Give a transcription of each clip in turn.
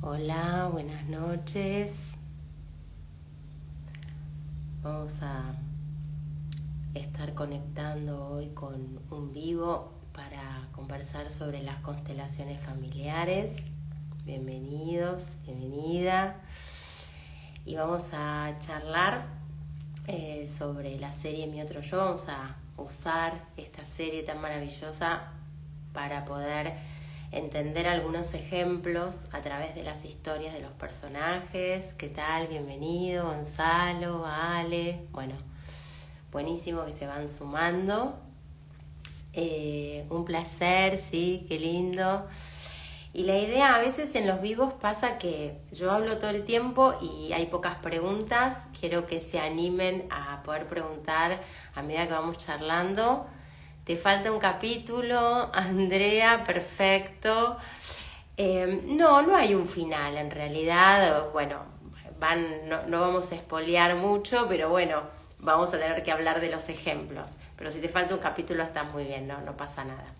Hola, buenas noches. Vamos a estar conectando hoy con un vivo para conversar sobre las constelaciones familiares. Bienvenidos, bienvenida. Y vamos a charlar sobre la serie Mi Otro Yo. Vamos a usar esta serie tan maravillosa para poder entender algunos ejemplos a través de las historias de los personajes. ¿Qué tal? Bienvenido, Gonzalo, Ale. Bueno, buenísimo que se van sumando. Un placer, sí, qué lindo. Y la idea, a veces en los vivos pasa que yo hablo todo el tiempo y hay pocas preguntas. Quiero que se animen a poder preguntar a medida que vamos charlando. Te falta un capítulo, Andrea, perfecto. No hay un final en realidad. Bueno, no vamos a espolear mucho, pero bueno, vamos a tener que hablar de los ejemplos. Pero si te falta un capítulo está muy bien, no pasa nada.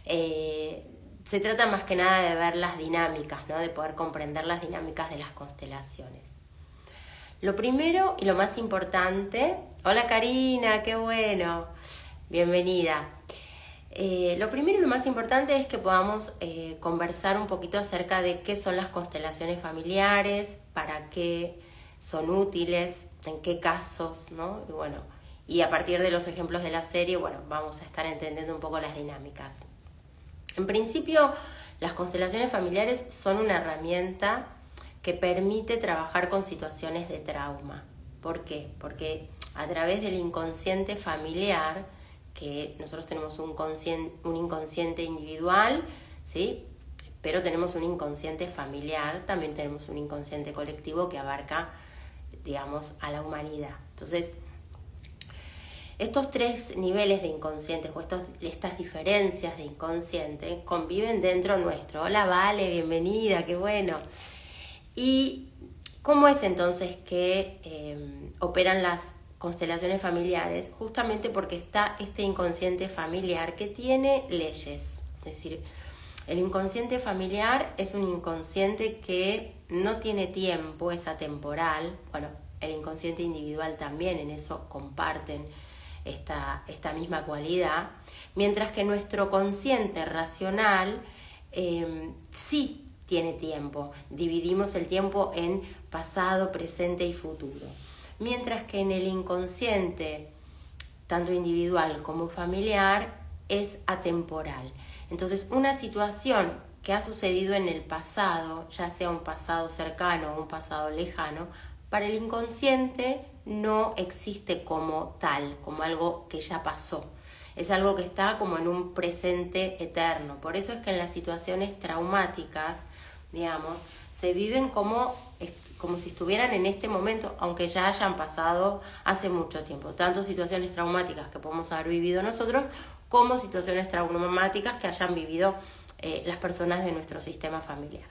Se trata más que nada de ver las dinámicas, ¿no? De poder comprender las dinámicas de las constelaciones. Lo primero y lo más importante... Hola Karina, qué bueno. Bienvenida. Lo primero y lo más importante es que podamos conversar un poquito acerca de qué son las constelaciones familiares, para qué son útiles, en qué casos, ¿no? Y bueno, y a partir de los ejemplos de la serie, bueno, vamos a estar entendiendo un poco las dinámicas. En principio, las constelaciones familiares son una herramienta que permite trabajar con situaciones de trauma. ¿Por qué? Porque a través del inconsciente familiar, que nosotros tenemos un inconsciente individual, ¿sí? Pero tenemos un inconsciente familiar, también tenemos un inconsciente colectivo que abarca, digamos, a la humanidad. Entonces, estos tres niveles de inconscientes o estas diferencias de inconsciente conviven dentro nuestro. Hola, Vale, bienvenida, qué bueno. ¿Y cómo es entonces que operan las constelaciones familiares? Justamente porque está este inconsciente familiar que tiene leyes. Es decir, el inconsciente familiar es un inconsciente que no tiene tiempo, es atemporal. Bueno, el inconsciente individual también, en eso comparten esta misma cualidad. Mientras que nuestro consciente racional sí tiene tiempo. Dividimos el tiempo en pasado, presente y futuro. Mientras que en el inconsciente, tanto individual como familiar, es atemporal. Entonces, una situación que ha sucedido en el pasado, ya sea un pasado cercano o un pasado lejano, para el inconsciente no existe como tal, como algo que ya pasó. Es algo que está como en un presente eterno. Por eso es que en las situaciones traumáticas, digamos, se viven como si estuvieran en este momento, aunque ya hayan pasado hace mucho tiempo. Tanto situaciones traumáticas que podemos haber vivido nosotros, como situaciones traumáticas que hayan vivido las personas de nuestro sistema familiar.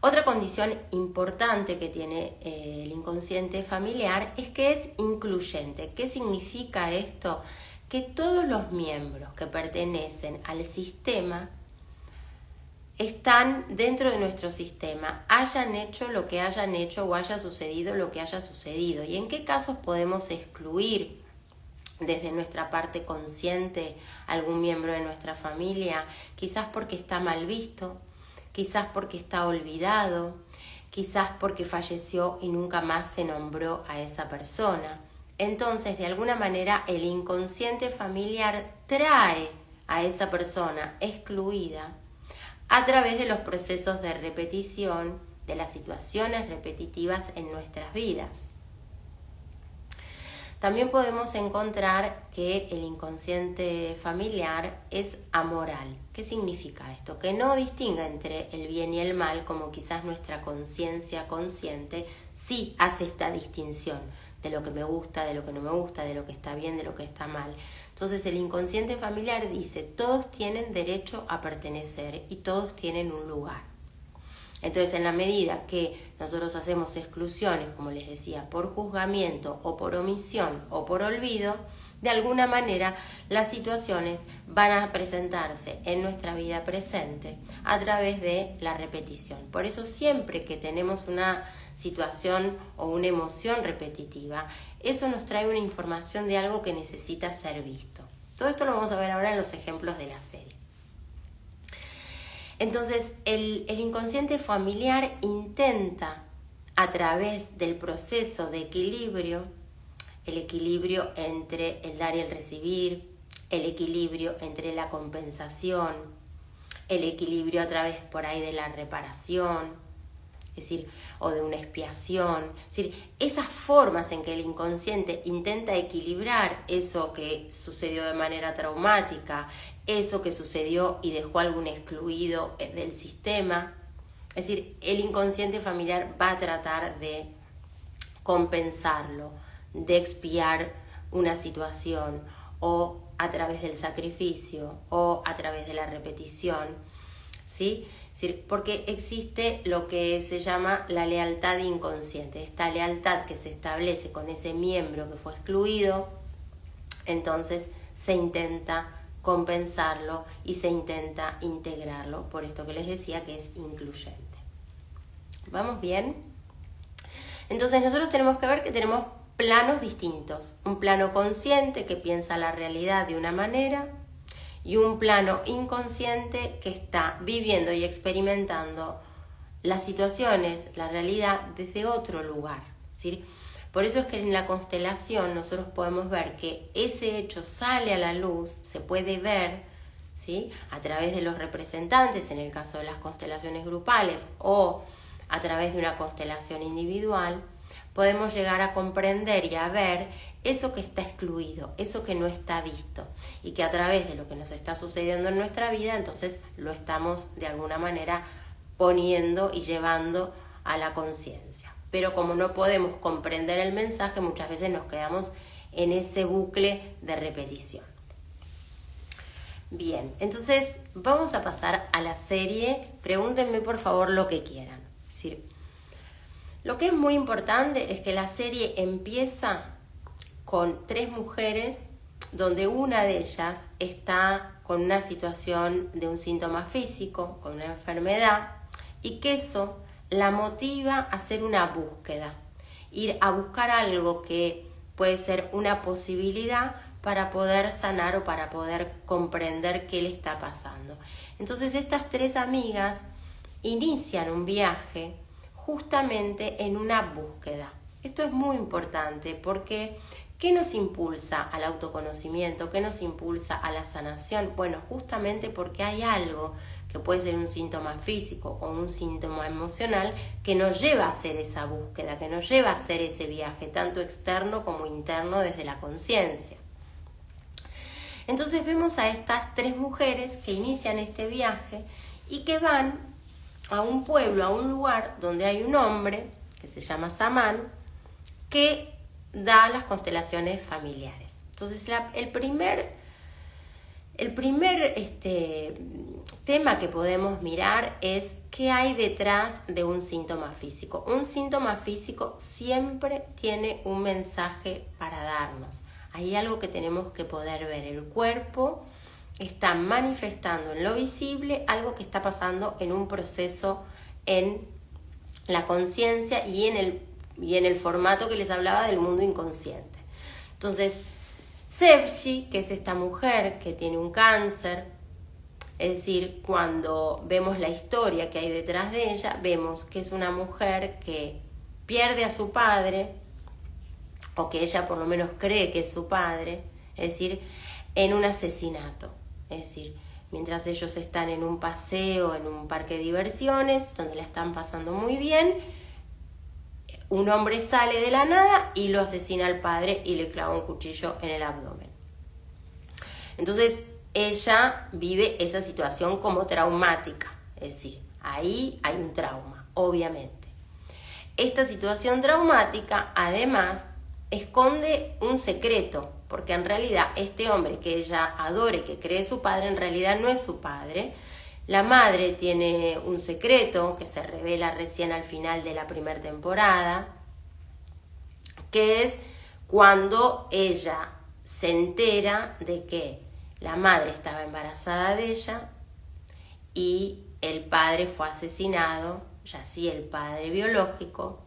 Otra condición importante que tiene el inconsciente familiar es que es incluyente. ¿Qué significa esto? Que todos los miembros que pertenecen al sistema están dentro de nuestro sistema, hayan hecho lo que hayan hecho o haya sucedido lo que haya sucedido. ¿Y en qué casos podemos excluir desde nuestra parte consciente algún miembro de nuestra familia? Quizás porque está mal visto, quizás porque está olvidado, quizás porque falleció y nunca más se nombró a esa persona. Entonces, de alguna manera, el inconsciente familiar trae a esa persona excluida a través de los procesos de repetición, de las situaciones repetitivas en nuestras vidas. También podemos encontrar que el inconsciente familiar es amoral. ¿Qué significa esto? Que no distinga entre el bien y el mal, como quizás nuestra conciencia consciente sí hace esta distinción de lo que me gusta, de lo que no me gusta, de lo que está bien, de lo que está mal. Entonces el inconsciente familiar dice, todos tienen derecho a pertenecer y todos tienen un lugar. Entonces, en la medida que nosotros hacemos exclusiones, como les decía, por juzgamiento o por omisión o por olvido, de alguna manera las situaciones van a presentarse en nuestra vida presente a través de la repetición. Por eso siempre que tenemos una situación o una emoción repetitiva, eso nos trae una información de algo que necesita ser visto. Todo esto lo vamos a ver ahora en los ejemplos de la serie. Entonces, el inconsciente familiar intenta, a través del proceso de equilibrio, el equilibrio entre el dar y el recibir, el equilibrio entre la compensación, el equilibrio a través por ahí de la reparación, es decir, o de una expiación, es decir, esas formas en que el inconsciente intenta equilibrar eso que sucedió de manera traumática, eso que sucedió y dejó algún excluido del sistema. Es decir, el inconsciente familiar va a tratar de compensarlo, de expiar una situación, o a través del sacrificio, o a través de la repetición, ¿sí? Es decir, porque existe lo que se llama la lealtad inconsciente, esta lealtad que se establece con ese miembro que fue excluido, entonces se intenta compensarlo y se intenta integrarlo, por esto que les decía que es incluyente. ¿Vamos bien? Entonces nosotros tenemos que ver que tenemos planos distintos. Un plano consciente que piensa la realidad de una manera y un plano inconsciente que está viviendo y experimentando las situaciones, la realidad desde otro lugar, ¿sí? Por eso es que en la constelación nosotros podemos ver que ese hecho sale a la luz, se puede ver, ¿sí? A través de los representantes, en el caso de las constelaciones grupales, o a través de una constelación individual, podemos llegar a comprender y a ver eso que está excluido, eso que no está visto, y que a través de lo que nos está sucediendo en nuestra vida, entonces lo estamos de alguna manera poniendo y llevando a la conciencia. Pero como no podemos comprender el mensaje, muchas veces nos quedamos en ese bucle de repetición. Bien, entonces vamos a pasar a la serie. Pregúntenme por favor lo que quieran. Es decir, lo que es muy importante es que la serie empieza con 3 mujeres donde una de ellas está con una situación de un síntoma físico, con una enfermedad, y que eso la motiva a hacer una búsqueda, ir a buscar algo que puede ser una posibilidad para poder sanar o para poder comprender qué le está pasando. Entonces estas 3 amigas inician un viaje justamente en una búsqueda. Esto es muy importante porque ¿qué nos impulsa al autoconocimiento? ¿Qué nos impulsa a la sanación? Bueno, justamente porque hay algo que puede ser un síntoma físico o un síntoma emocional que nos lleva a hacer esa búsqueda, que nos lleva a hacer ese viaje, tanto externo como interno desde la conciencia. Entonces vemos a estas 3 mujeres que inician este viaje y que van a un pueblo, a un lugar donde hay un hombre que se llama Samán, que da las constelaciones familiares. Entonces el primer tema que podemos mirar es qué hay detrás de un síntoma físico. Un síntoma físico siempre tiene un mensaje para darnos. Hay algo que tenemos que poder ver. El cuerpo está manifestando en lo visible algo que está pasando en un proceso en la conciencia y en el formato que les hablaba del mundo inconsciente. Entonces, Sepsi, que es esta mujer que tiene un cáncer, es decir, cuando vemos la historia que hay detrás de ella, vemos que es una mujer que pierde a su padre, o que ella por lo menos cree que es su padre, es decir, en un asesinato. Es decir, mientras ellos están en un paseo, en un parque de diversiones, donde la están pasando muy bien, un hombre sale de la nada y lo asesina al padre y le clava un cuchillo en el abdomen. Entonces, ella vive esa situación como traumática. Es decir, ahí hay un trauma, obviamente. Esta situación traumática, además, esconde un secreto, porque en realidad este hombre que ella adora y que cree su padre, en realidad no es su padre. La madre tiene un secreto que se revela recién al final de la primera temporada, que es cuando ella se entera de que la madre estaba embarazada de ella y el padre fue asesinado, ya sí el padre biológico,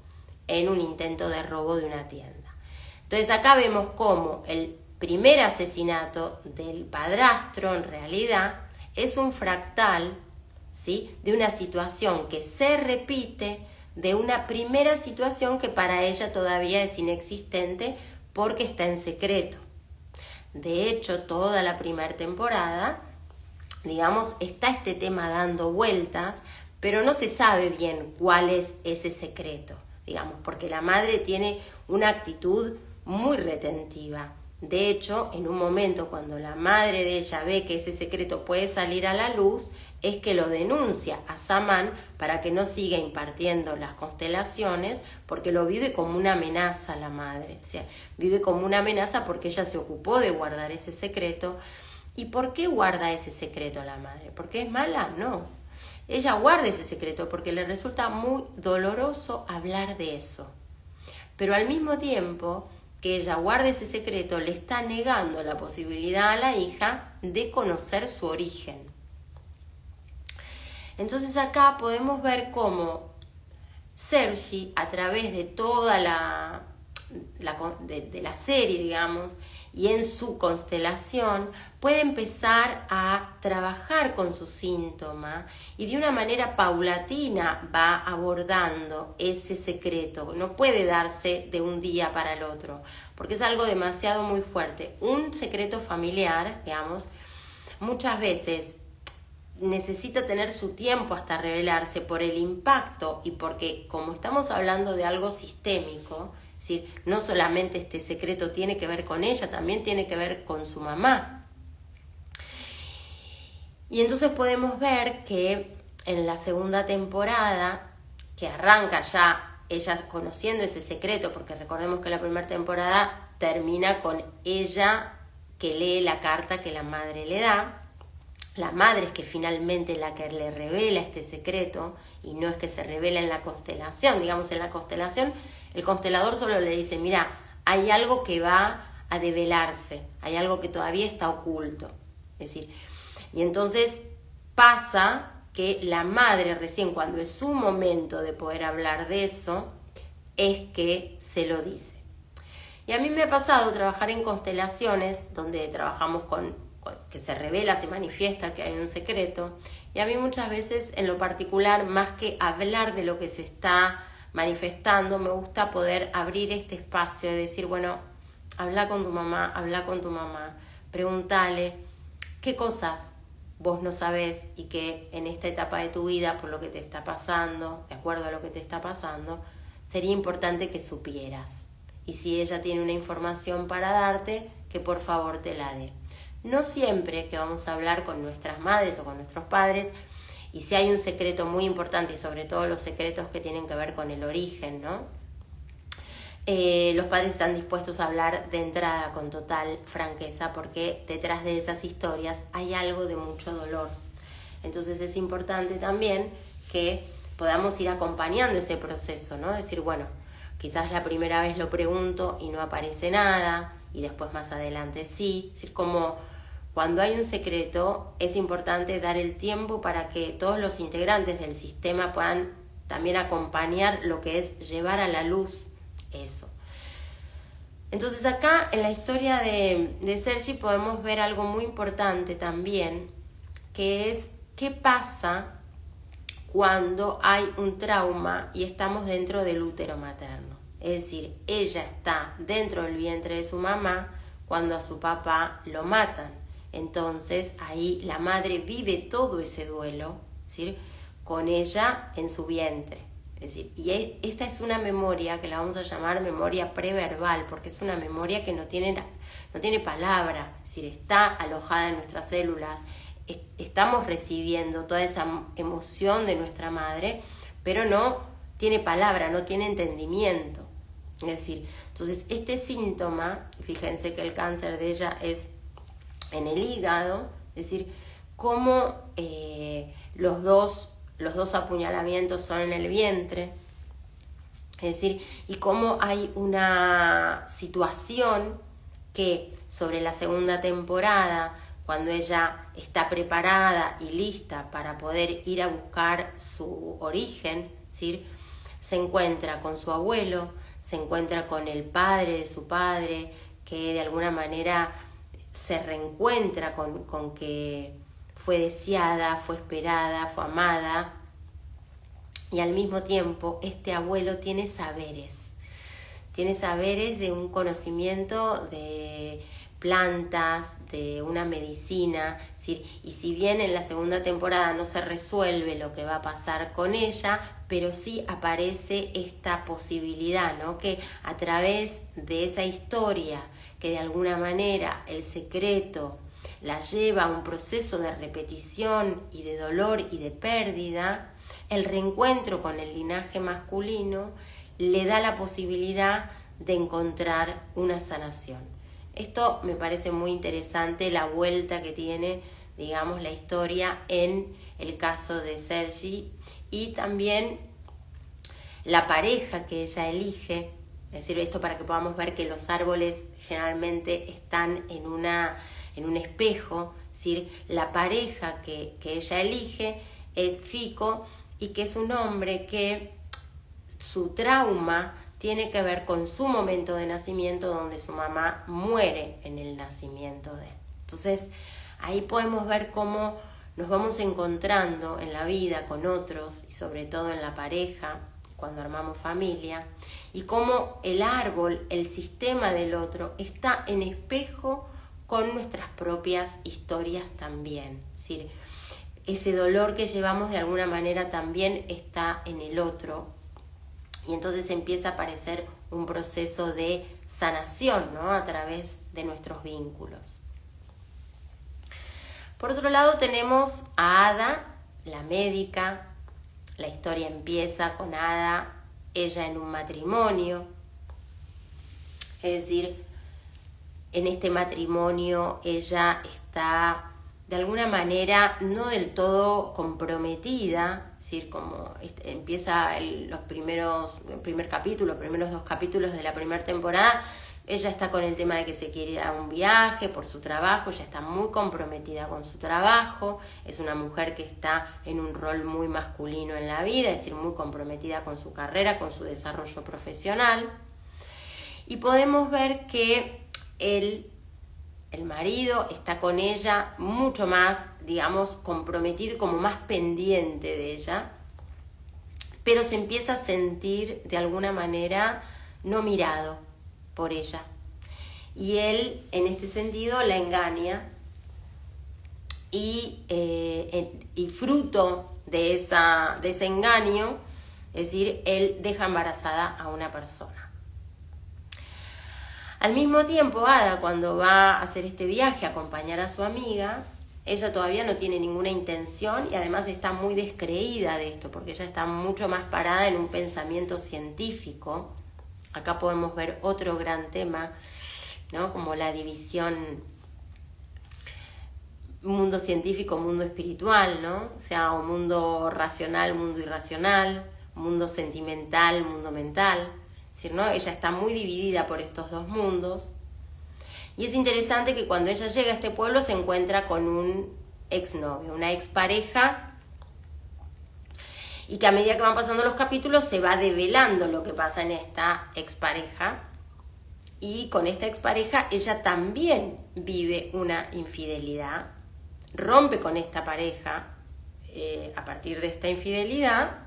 en un intento de robo de una tienda. Entonces acá vemos cómo el primer asesinato del padrastro en realidad es un fractal, ¿sí?, de una situación que se repite de una primera situación que para ella todavía es inexistente porque está en secreto. De hecho, toda la primera temporada, digamos, está este tema dando vueltas, pero no se sabe bien cuál es ese secreto, digamos, porque la madre tiene una actitud muy retentiva. De hecho, en un momento cuando la madre de ella ve que ese secreto puede salir a la luz, es que lo denuncia a Samán para que no siga impartiendo las constelaciones, porque lo vive como una amenaza la madre. O sea, vive como una amenaza porque ella se ocupó de guardar ese secreto. ¿Y por qué guarda ese secreto la madre? ¿Porque es mala? No. Ella guarda ese secreto porque le resulta muy doloroso hablar de eso. Pero al mismo tiempo que ella guarde ese secreto, le está negando la posibilidad a la hija de conocer su origen. Entonces acá podemos ver cómo Sergi, a través de toda de la serie, digamos, y en su constelación, puede empezar a trabajar con su síntoma y de una manera paulatina va abordando ese secreto. No puede darse de un día para el otro, porque es algo demasiado muy fuerte. Un secreto familiar, digamos, muchas veces necesita tener su tiempo hasta revelarse por el impacto y porque, como estamos hablando de algo sistémico, es decir, no solamente este secreto tiene que ver con ella, también tiene que ver con su mamá. Y entonces podemos ver que en la segunda temporada, que arranca ya ella conociendo ese secreto, porque recordemos que la primera temporada termina con ella que lee la carta que la madre le da. La madre es que finalmente la que le revela este secreto y no es que se revela en la constelación. Digamos, en la constelación el constelador solo le dice, mira, hay algo que va a develarse, hay algo que todavía está oculto. Es decir, y entonces pasa que la madre recién cuando es su momento de poder hablar de eso, es que se lo dice. Y a mí me ha pasado trabajar en constelaciones donde trabajamos con que se revela, se manifiesta que hay un secreto, y a mí muchas veces en lo particular, más que hablar de lo que se está manifestando, me gusta poder abrir este espacio y decir, bueno, habla con tu mamá, pregúntale qué cosas vos no sabés y que en esta etapa de tu vida, por lo que te está pasando, de acuerdo a lo que te está pasando, sería importante que supieras. Y si ella tiene una información para darte, que por favor te la dé. No siempre que vamos a hablar con nuestras madres o con nuestros padres, y si hay un secreto muy importante, y sobre todo los secretos que tienen que ver con el origen, ¿no? Los padres están dispuestos a hablar de entrada con total franqueza, porque detrás de esas historias hay algo de mucho dolor. Entonces es importante también que podamos ir acompañando ese proceso, ¿no? Decir, bueno, quizás la primera vez lo pregunto y no aparece nada, y después más adelante sí. Es decir, como cuando hay un secreto es importante dar el tiempo para que todos los integrantes del sistema puedan también acompañar lo que es llevar a la luz eso. Entonces acá en la historia de Sergi podemos ver algo muy importante también, que es qué pasa cuando hay un trauma y estamos dentro del útero materno. Es decir, ella está dentro del vientre de su mamá cuando a su papá lo matan. Entonces ahí la madre vive todo ese duelo, es decir, con ella en su vientre. Es decir, y esta es una memoria que la vamos a llamar memoria preverbal, porque es una memoria que no tiene palabra, es decir, está alojada en nuestras células. Estamos recibiendo toda esa emoción de nuestra madre, pero no tiene palabra, no tiene entendimiento. Es decir, entonces este síntoma, fíjense que el cáncer de ella es en el hígado, es decir, cómo los dos apuñalamientos son en el vientre, es decir, y cómo hay una situación que sobre la segunda temporada, cuando ella está preparada y lista para poder ir a buscar su origen, ¿sí?, se encuentra con su abuelo, se encuentra con el padre de su padre, que de alguna manera se reencuentra con que fue deseada, fue esperada, fue amada, y al mismo tiempo este abuelo tiene saberes de un conocimiento de plantas, de una medicina, ¿sí? Y si bien en la segunda temporada no se resuelve lo que va a pasar con ella, pero sí aparece esta posibilidad, ¿no?, que a través de esa historia, que de alguna manera el secreto la lleva a un proceso de repetición y de dolor y de pérdida, el reencuentro con el linaje masculino le da la posibilidad de encontrar una sanación. Esto me parece muy interesante, la vuelta que tiene, digamos, la historia en el caso de Sergi, y también la pareja que ella elige. Es decir, esto para que podamos ver que los árboles generalmente están en un espejo, ¿sí? La pareja que ella elige es Fico, y que es un hombre que su trauma tiene que ver con su momento de nacimiento, donde su mamá muere en el nacimiento de él. Entonces, ahí podemos ver cómo nos vamos encontrando en la vida con otros, y sobre todo en la pareja, cuando armamos familia, y cómo el árbol, el sistema del otro, está en espejo con nuestras propias historias también. Es decir, ese dolor que llevamos de alguna manera también está en el otro, y entonces empieza a aparecer un proceso de sanación, ¿no?, a través de nuestros vínculos. Por otro lado tenemos a Ada, la médica. La historia empieza con Ada, ella en un matrimonio, es decir, en este matrimonio ella está de alguna manera no del todo comprometida, es decir, como empieza los primeros dos capítulos de la primera temporada, ella está con el tema de que se quiere ir a un viaje por su trabajo, ella está muy comprometida con su trabajo, es una mujer que está en un rol muy masculino en la vida, es decir, muy comprometida con su carrera, con su desarrollo profesional, y podemos ver que el marido está con ella mucho más, digamos, comprometido y como más pendiente de ella, pero se empieza a sentir de alguna manera no mirado por ella. Y él, en este sentido, la engaña y fruto de ese engaño, es decir, él deja embarazada a una persona. Al mismo tiempo, Ada, cuando va a hacer este viaje a acompañar a su amiga, ella todavía no tiene ninguna intención y además está muy descreída de esto, porque ella está mucho más parada en un pensamiento científico. Acá podemos ver otro gran tema, ¿no?, como la división mundo científico, mundo espiritual, ¿no? O sea, un mundo racional, mundo irracional, mundo sentimental, mundo mental. Es decir, ¿no?, ella está muy dividida por estos dos mundos. Y es interesante que cuando ella llega a este pueblo se encuentra con un exnovio, una expareja, y que a medida que van pasando los capítulos se va develando lo que pasa en esta expareja. Y con esta expareja ella también vive una infidelidad, rompe con esta pareja a partir de esta infidelidad,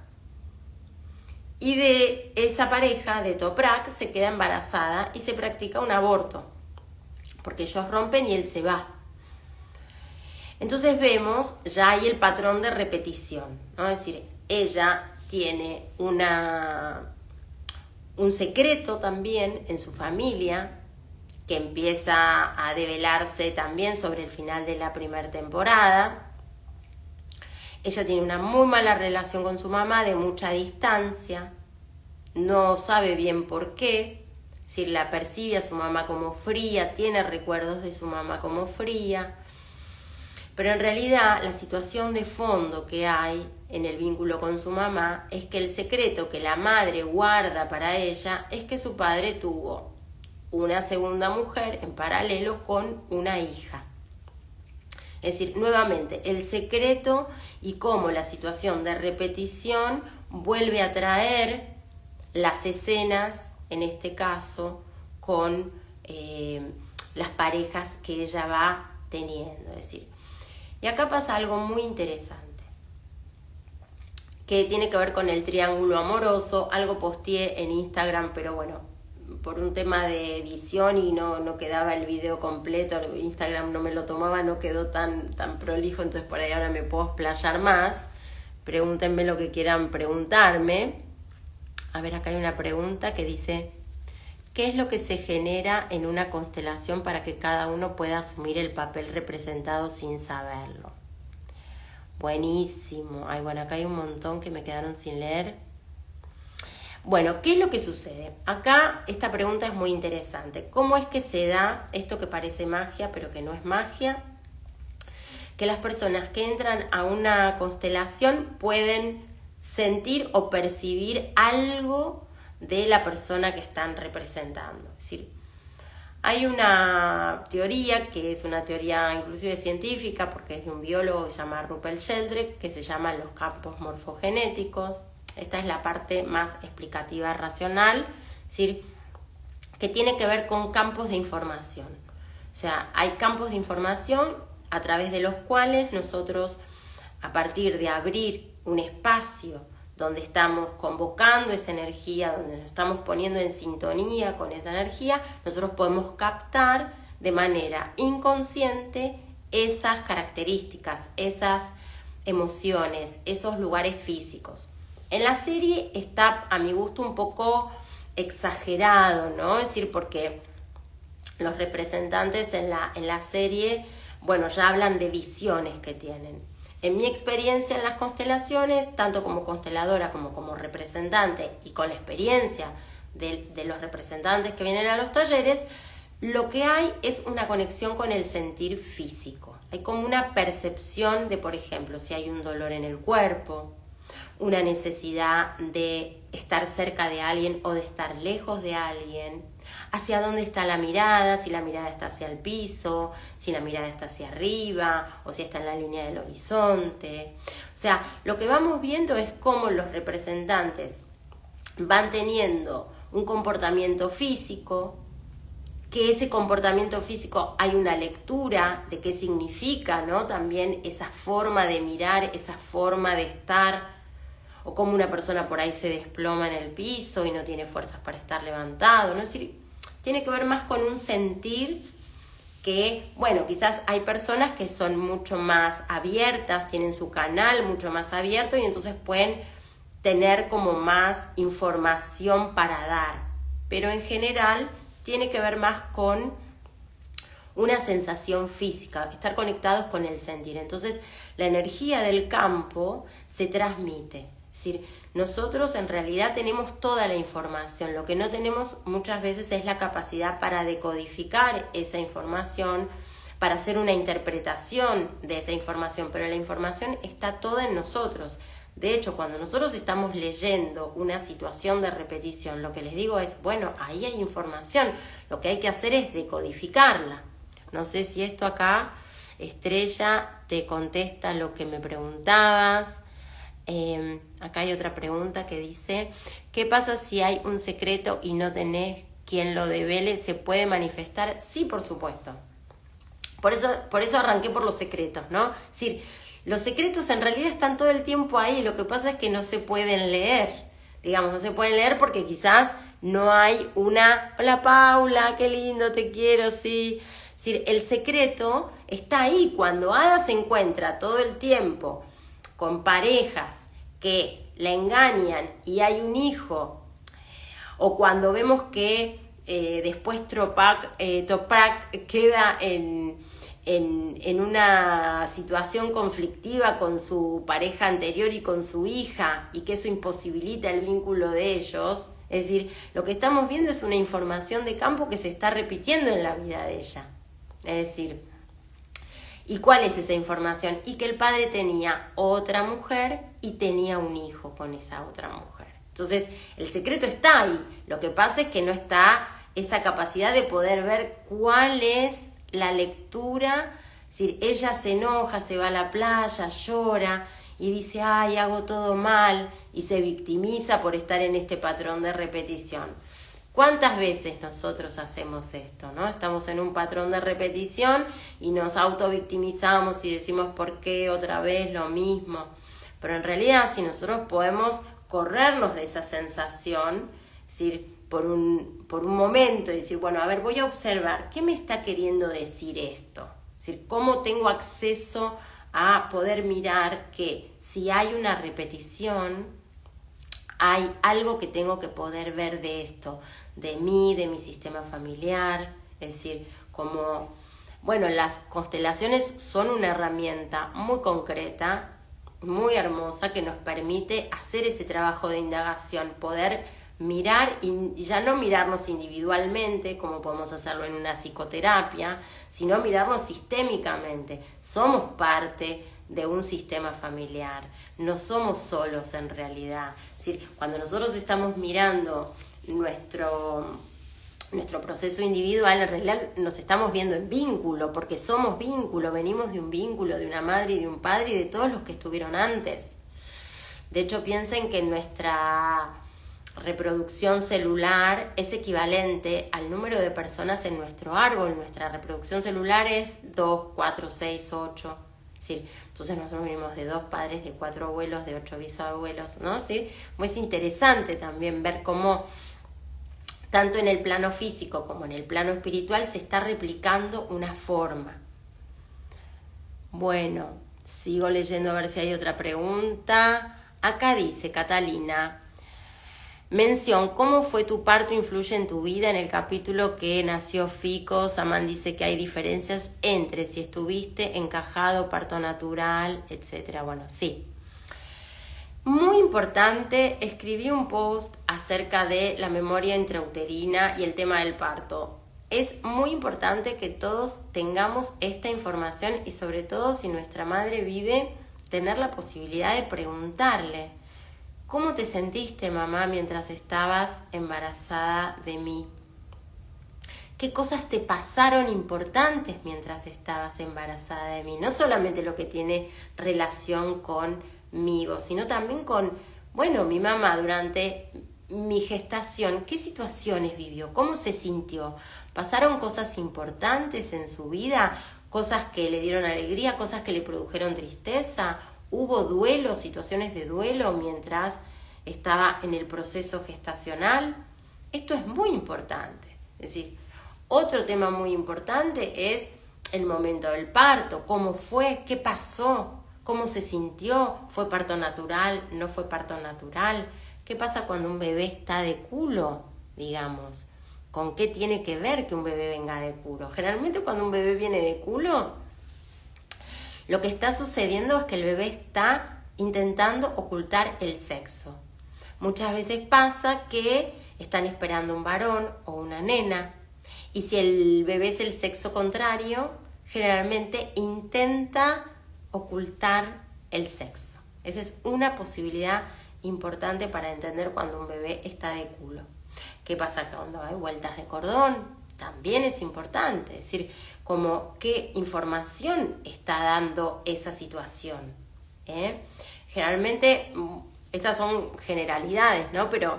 y de esa pareja, de Toprak, se queda embarazada y se practica un aborto, porque ellos rompen y él se va. Entonces vemos, ya hay el patrón de repetición, ¿no? Es decir, ella tiene un secreto también en su familia, que empieza a develarse también sobre el final de la primera temporada. Ella tiene una muy mala relación con su mamá, de mucha distancia, no sabe bien por qué, es decir, la percibe a su mamá como fría, tiene recuerdos de su mamá como fría, pero en realidad la situación de fondo que hay en el vínculo con su mamá es que el secreto que la madre guarda para ella es que su padre tuvo una segunda mujer en paralelo con una hija. Es decir, nuevamente, el secreto y cómo la situación de repetición vuelve a traer las escenas, en este caso, con las parejas que ella va teniendo. Es decir, y acá pasa algo muy interesante, que tiene que ver con el triángulo amoroso. Algo posteé en Instagram, pero bueno, por un tema de edición y no quedaba el video completo, Instagram no me lo tomaba, no quedó tan prolijo, entonces por ahí ahora me puedo explayar más. Pregúntenme lo que quieran preguntarme. A ver, acá hay una pregunta que dice: ¿qué es lo que se genera en una constelación para que cada uno pueda asumir el papel representado sin saberlo? Buenísimo. Ay, bueno, acá hay un montón que me quedaron sin leer. Bueno, ¿qué es lo que sucede? Acá esta pregunta es muy interesante. ¿Cómo es que se da esto que parece magia, pero que no es magia? Que las personas que entran a una constelación pueden sentir o percibir algo de la persona que están representando. Es decir, hay una teoría que es una teoría inclusive científica, porque es de un biólogo que se llama Rupert Sheldrake, que se llama los campos morfogenéticos. Esta es la parte más explicativa racional, es decir, que tiene que ver con campos de información. O sea, hay campos de información a través de los cuales nosotros, a partir de abrir un espacio donde estamos convocando esa energía, donde nos estamos poniendo en sintonía con esa energía, nosotros podemos captar de manera inconsciente esas características, esas emociones, esos lugares físicos. En la serie está, a mi gusto, un poco exagerado, ¿no? Es decir, porque los representantes en la serie, bueno, ya hablan de visiones que tienen. En mi experiencia en las constelaciones, tanto como consteladora como representante y con la experiencia de los representantes que vienen a los talleres, lo que hay es una conexión con el sentir físico. Hay como una percepción de, por ejemplo, si hay un dolor en el cuerpo, una necesidad de estar cerca de alguien o de estar lejos de alguien, hacia dónde está la mirada, si la mirada está hacia el piso, si la mirada está hacia arriba o si está en la línea del horizonte. O sea, lo que vamos viendo es cómo los representantes van teniendo un comportamiento físico, que ese comportamiento físico hay una lectura de qué significa, ¿no? También esa forma de mirar, esa forma de estar, o como una persona por ahí se desploma en el piso y no tiene fuerzas para estar levantado, ¿no? Es decir, tiene que ver más con un sentir que, bueno, quizás hay personas que son mucho más abiertas, tienen su canal mucho más abierto y entonces pueden tener como más información para dar, pero en general tiene que ver más con una sensación física, estar conectados con el sentir. Entonces, la energía del campo se transmite. Es decir, nosotros en realidad tenemos toda la información, lo que no tenemos muchas veces es la capacidad para decodificar esa información, para hacer una interpretación de esa información, pero la información está toda en nosotros. De hecho, cuando nosotros estamos leyendo una situación de repetición, lo que les digo es, bueno, ahí hay información, lo que hay que hacer es decodificarla. No sé si esto acá, Estrella, te contesta lo que me preguntabas. Acá hay otra pregunta que dice: ¿qué pasa si hay un secreto y no tenés quien lo devele? ¿Se puede manifestar? Sí, por supuesto. Por eso arranqué por los secretos, ¿no? Es decir, los secretos en realidad están todo el tiempo ahí, lo que pasa es que no se pueden leer. Digamos, no se pueden leer porque quizás no hay una: hola Paula, qué lindo, te quiero, sí. Es decir, el secreto está ahí. Cuando Ada se encuentra todo el tiempo con parejas que la engañan y hay un hijo, o cuando vemos que después Toprak queda en una situación conflictiva con su pareja anterior y con su hija, y que eso imposibilita el vínculo de ellos, es decir, lo que estamos viendo es una información de campo que se está repitiendo en la vida de ella. Es decir, ¿y cuál es esa información? Y que el padre tenía otra mujer y tenía un hijo con esa otra mujer. Entonces, el secreto está ahí. Lo que pasa es que no está esa capacidad de poder ver cuál es la lectura. Es decir, ella se enoja, se va a la playa, llora y dice, ay, hago todo mal, y se victimiza por estar en este patrón de repetición. ¿Cuántas veces nosotros hacemos esto, no? Estamos en un patrón de repetición y nos autovictimizamos y decimos, ¿por qué otra vez lo mismo? Pero en realidad, si nosotros podemos corrernos de esa sensación, es decir, por un momento, y decir, bueno, a ver, voy a observar, ¿qué me está queriendo decir esto? Es decir, ¿cómo tengo acceso a poder mirar que si hay una repetición, hay algo que tengo que poder ver de esto, de mí, de mi sistema familiar? Es decir, como, bueno, las constelaciones son una herramienta muy concreta, muy hermosa, que nos permite hacer ese trabajo de indagación, poder mirar y ya no mirarnos individualmente como podemos hacerlo en una psicoterapia, sino mirarnos sistémicamente. Somos parte de un sistema familiar, no somos solos en realidad. Es decir, cuando nosotros estamos mirando nuestro proceso individual, en realidad nos estamos viendo en vínculo, porque somos vínculo, venimos de un vínculo, de una madre y de un padre y de todos los que estuvieron antes. De hecho, piensen que nuestra reproducción celular es equivalente al número de personas en nuestro árbol. Nuestra reproducción celular es 2, 4, 6, 8. ¿Sí? Entonces nosotros venimos de 2 padres, de 4 abuelos, de 8 bisabuelos, ¿no? ¿Sí? Es interesante también ver cómo tanto en el plano físico como en el plano espiritual se está replicando una forma. Bueno, sigo leyendo a ver si hay otra pregunta. Acá dice Catalina, mención, ¿cómo fue tu parto influye en tu vida? En el capítulo que nació Fico, Samán dice que hay diferencias entre si estuviste encajado, parto natural, etc. Bueno, sí. Muy importante, escribí un post acerca de la memoria intrauterina y el tema del parto. Es muy importante que todos tengamos esta información y sobre todo si nuestra madre vive, tener la posibilidad de preguntarle, ¿cómo te sentiste, mamá, mientras estabas embarazada de mí? ¿Qué cosas te pasaron importantes mientras estabas embarazada de mí? No solamente lo que tiene relación conmigo, sino también con, bueno, mi mamá durante mi gestación, ¿qué situaciones vivió? ¿Cómo se sintió? ¿Pasaron cosas importantes en su vida? ¿Cosas que le dieron alegría? ¿Cosas que le produjeron tristeza? ¿Hubo duelo, situaciones de duelo mientras estaba en el proceso gestacional? Esto es muy importante. Es decir, otro tema muy importante es el momento del parto. ¿Cómo fue? ¿Qué pasó? ¿Cómo se sintió? ¿Fue parto natural? ¿No fue parto natural? ¿Qué pasa cuando un bebé está de culo, digamos? ¿Con qué tiene que ver que un bebé venga de culo? Generalmente cuando un bebé viene de culo, lo que está sucediendo es que el bebé está intentando ocultar el sexo. Muchas veces pasa que están esperando un varón o una nena, y si el bebé es el sexo contrario, generalmente intenta ocultar el sexo. Esa es una posibilidad importante para entender cuando un bebé está de culo. ¿Qué pasa cuando hay vueltas de cordón? También es importante, es decir, como qué información está dando esa situación. Generalmente, estas son generalidades, ¿no? Pero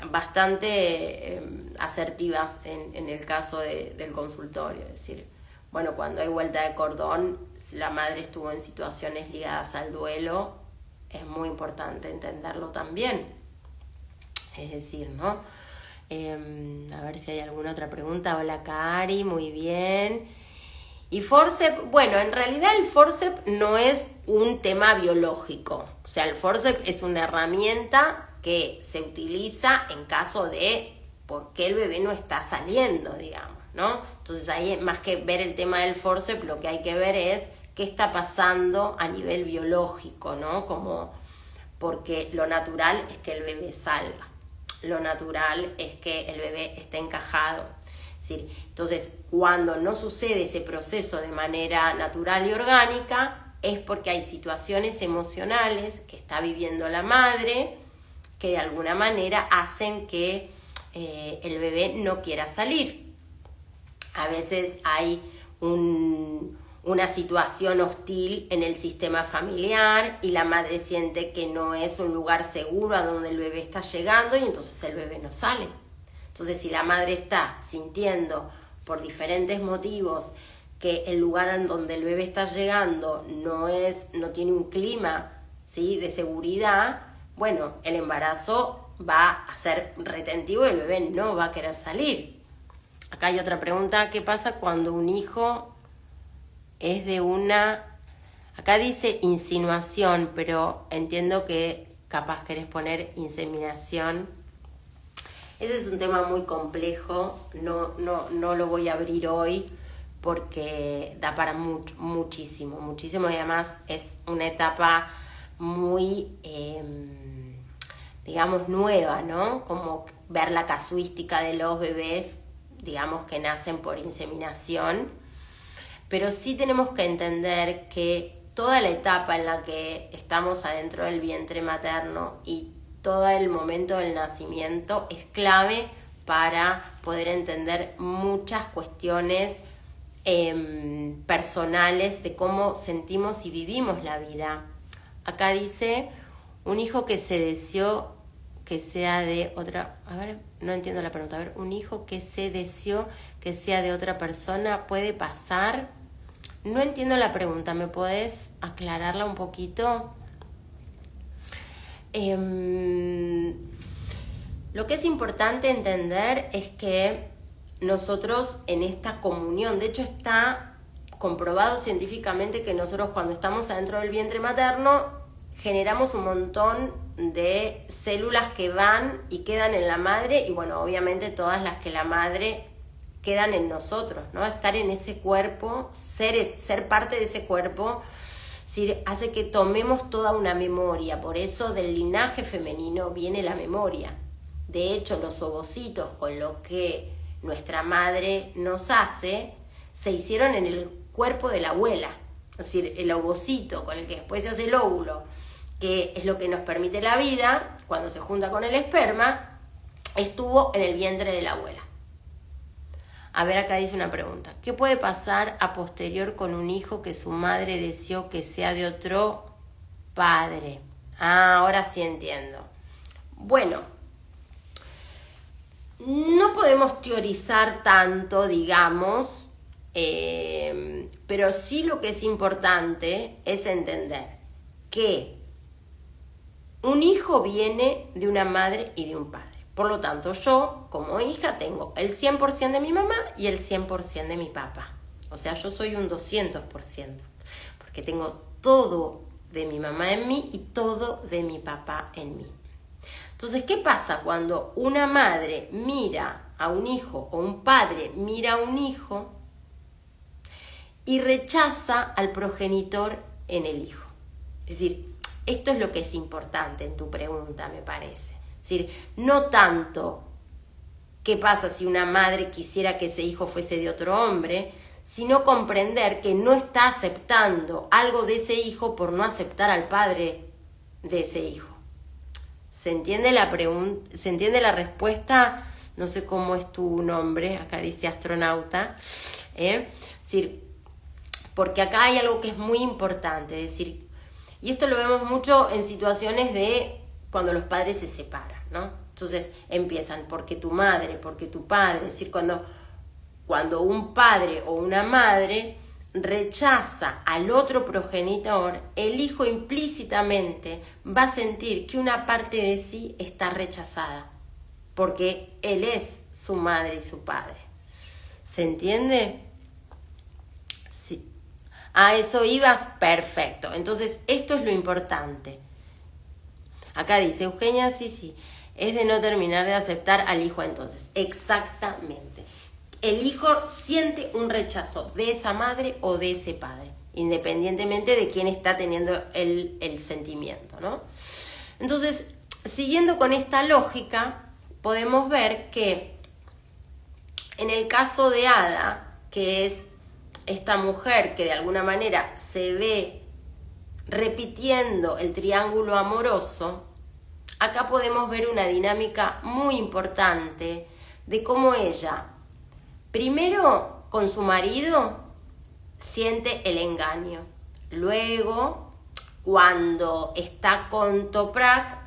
bastante asertivas en el caso del consultorio. Es decir, bueno, cuando hay vuelta de cordón, la madre estuvo en situaciones ligadas al duelo, es muy importante entenderlo también. Es decir, ¿no? A ver si hay alguna otra pregunta. Hola, Cari, muy bien. Y forceps, bueno, en realidad el forceps no es un tema biológico. O sea, el forceps es una herramienta que se utiliza en caso de por qué el bebé no está saliendo, digamos, ¿no? Entonces ahí, más que ver el tema del forceps, lo que hay que ver es qué está pasando a nivel biológico, ¿no? Como, porque lo natural es que el bebé salga, lo natural es que el bebé esté encajado. ¿Sí? Entonces, cuando no sucede ese proceso de manera natural y orgánica, es porque hay situaciones emocionales que está viviendo la madre que de alguna manera hacen que el bebé no quiera salir. A veces hay una situación hostil en el sistema familiar y la madre siente que no es un lugar seguro a donde el bebé está llegando y entonces el bebé no sale. Entonces, si la madre está sintiendo por diferentes motivos que el lugar en donde el bebé está llegando no tiene un clima, ¿sí?, de seguridad, bueno, el embarazo va a ser retentivo y el bebé no va a querer salir. Acá hay otra pregunta: ¿qué pasa cuando un hijo es de una... Acá dice insinuación, pero entiendo que capaz querés poner inseminación? Ese es un tema muy complejo, no lo voy a abrir hoy porque da para muchísimo y además es una etapa muy, digamos, nueva, ¿no? Como ver la casuística de los bebés, digamos, que nacen por inseminación, pero sí tenemos que entender que toda la etapa en la que estamos adentro del vientre materno y todo el momento del nacimiento es clave para poder entender muchas cuestiones personales de cómo sentimos y vivimos la vida. Acá dice, un hijo que se deseó que sea de otra... A ver, no entiendo la pregunta. A ver, un hijo que se deseó que sea de otra persona, ¿puede pasar? No entiendo la pregunta, ¿me podés aclararla un poquito? Lo que es importante entender es que nosotros en esta comunión, de hecho está comprobado científicamente que nosotros cuando estamos adentro del vientre materno generamos un montón de células que van y quedan en la madre y bueno, obviamente todas las que la madre quedan en nosotros, ¿no? Estar en ese cuerpo, ser parte de ese cuerpo, hace que tomemos toda una memoria. Por eso del linaje femenino viene la memoria. De hecho, los ovocitos con lo que nuestra madre nos hace, se hicieron en el cuerpo de la abuela. Es decir, el ovocito con el que después se hace el óvulo, que es lo que nos permite la vida, cuando se junta con el esperma, estuvo en el vientre de la abuela. A ver, acá dice una pregunta. ¿Qué puede pasar a posterior con un hijo que su madre deseó que sea de otro padre? Ahora sí entiendo. Bueno, no podemos teorizar tanto, digamos, pero sí lo que es importante es entender que un hijo viene de una madre y de un padre. Por lo tanto, yo, como hija, tengo el 100% de mi mamá y el 100% de mi papá. O sea, yo soy un 200%, porque tengo todo de mi mamá en mí y todo de mi papá en mí. Entonces, ¿qué pasa cuando una madre mira a un hijo o un padre mira a un hijo y rechaza al progenitor en el hijo? Es decir, esto es lo que es importante en tu pregunta, me parece. Es decir, no tanto qué pasa si una madre quisiera que ese hijo fuese de otro hombre, sino comprender que no está aceptando algo de ese hijo por no aceptar al padre de ese hijo. ¿Se entiende la pregunta? ¿Se entiende la respuesta? No sé cómo es tu nombre, acá dice astronauta. Es decir, porque acá hay algo que es muy importante, es decir, y esto lo vemos mucho en situaciones de cuando los padres se separan, ¿no? Entonces empiezan porque tu madre, porque tu padre, es decir, cuando un padre o una madre rechaza al otro progenitor, el hijo implícitamente va a sentir que una parte de sí está rechazada, porque él es su madre y su padre. ¿Se entiende? Sí. A eso ibas, perfecto. Entonces, esto es lo importante. Acá dice, Eugenia, sí, es de no terminar de aceptar al hijo entonces. Exactamente. El hijo siente un rechazo de esa madre o de ese padre, independientemente de quién está teniendo el sentimiento, ¿no? Entonces, siguiendo con esta lógica, podemos ver que en el caso de Ada, que es esta mujer que de alguna manera se ve repitiendo el triángulo amoroso, acá podemos ver una dinámica muy importante de cómo ella, primero con su marido, siente el engaño. Luego, cuando está con Toprak,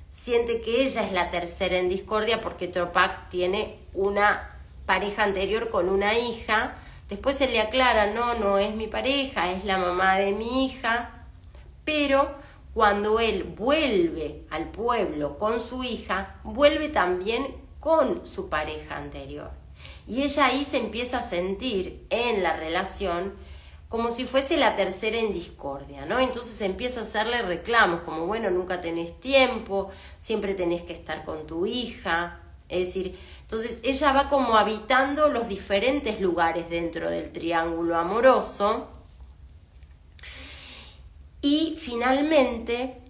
siente que ella es la tercera en discordia porque Toprak tiene una pareja anterior con una hija. Después se le aclara, no es mi pareja, es la mamá de mi hija. Pero cuando él vuelve al pueblo con su hija, vuelve también con su pareja anterior. Y ella ahí se empieza a sentir en la relación como si fuese la tercera en discordia, ¿no? Entonces empieza a hacerle reclamos, como bueno, nunca tenés tiempo, siempre tenés que estar con tu hija. Es decir, entonces ella va como habitando los diferentes lugares dentro del triángulo amoroso. Y finalmente,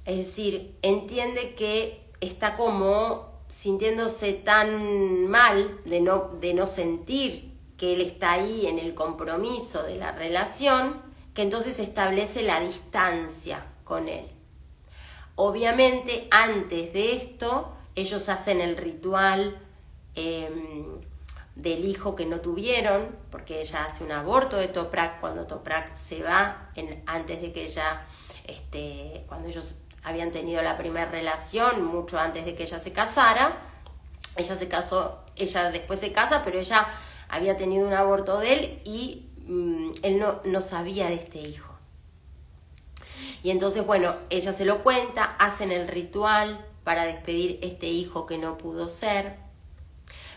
es decir, entiende que está como sintiéndose tan mal de no sentir que él está ahí en el compromiso de la relación, que entonces establece la distancia con él. Obviamente, antes de esto, ellos hacen el ritual del hijo que no tuvieron, porque ella hace un aborto de Toprak cuando Toprak se va, antes de que ella, cuando ellos habían tenido la primera relación, mucho antes de que ella se casara. Ella se casó, ella después se casa, pero ella había tenido un aborto de él y él no sabía de este hijo. Y entonces, bueno, ella se lo cuenta, hacen el ritual para despedir este hijo que no pudo ser.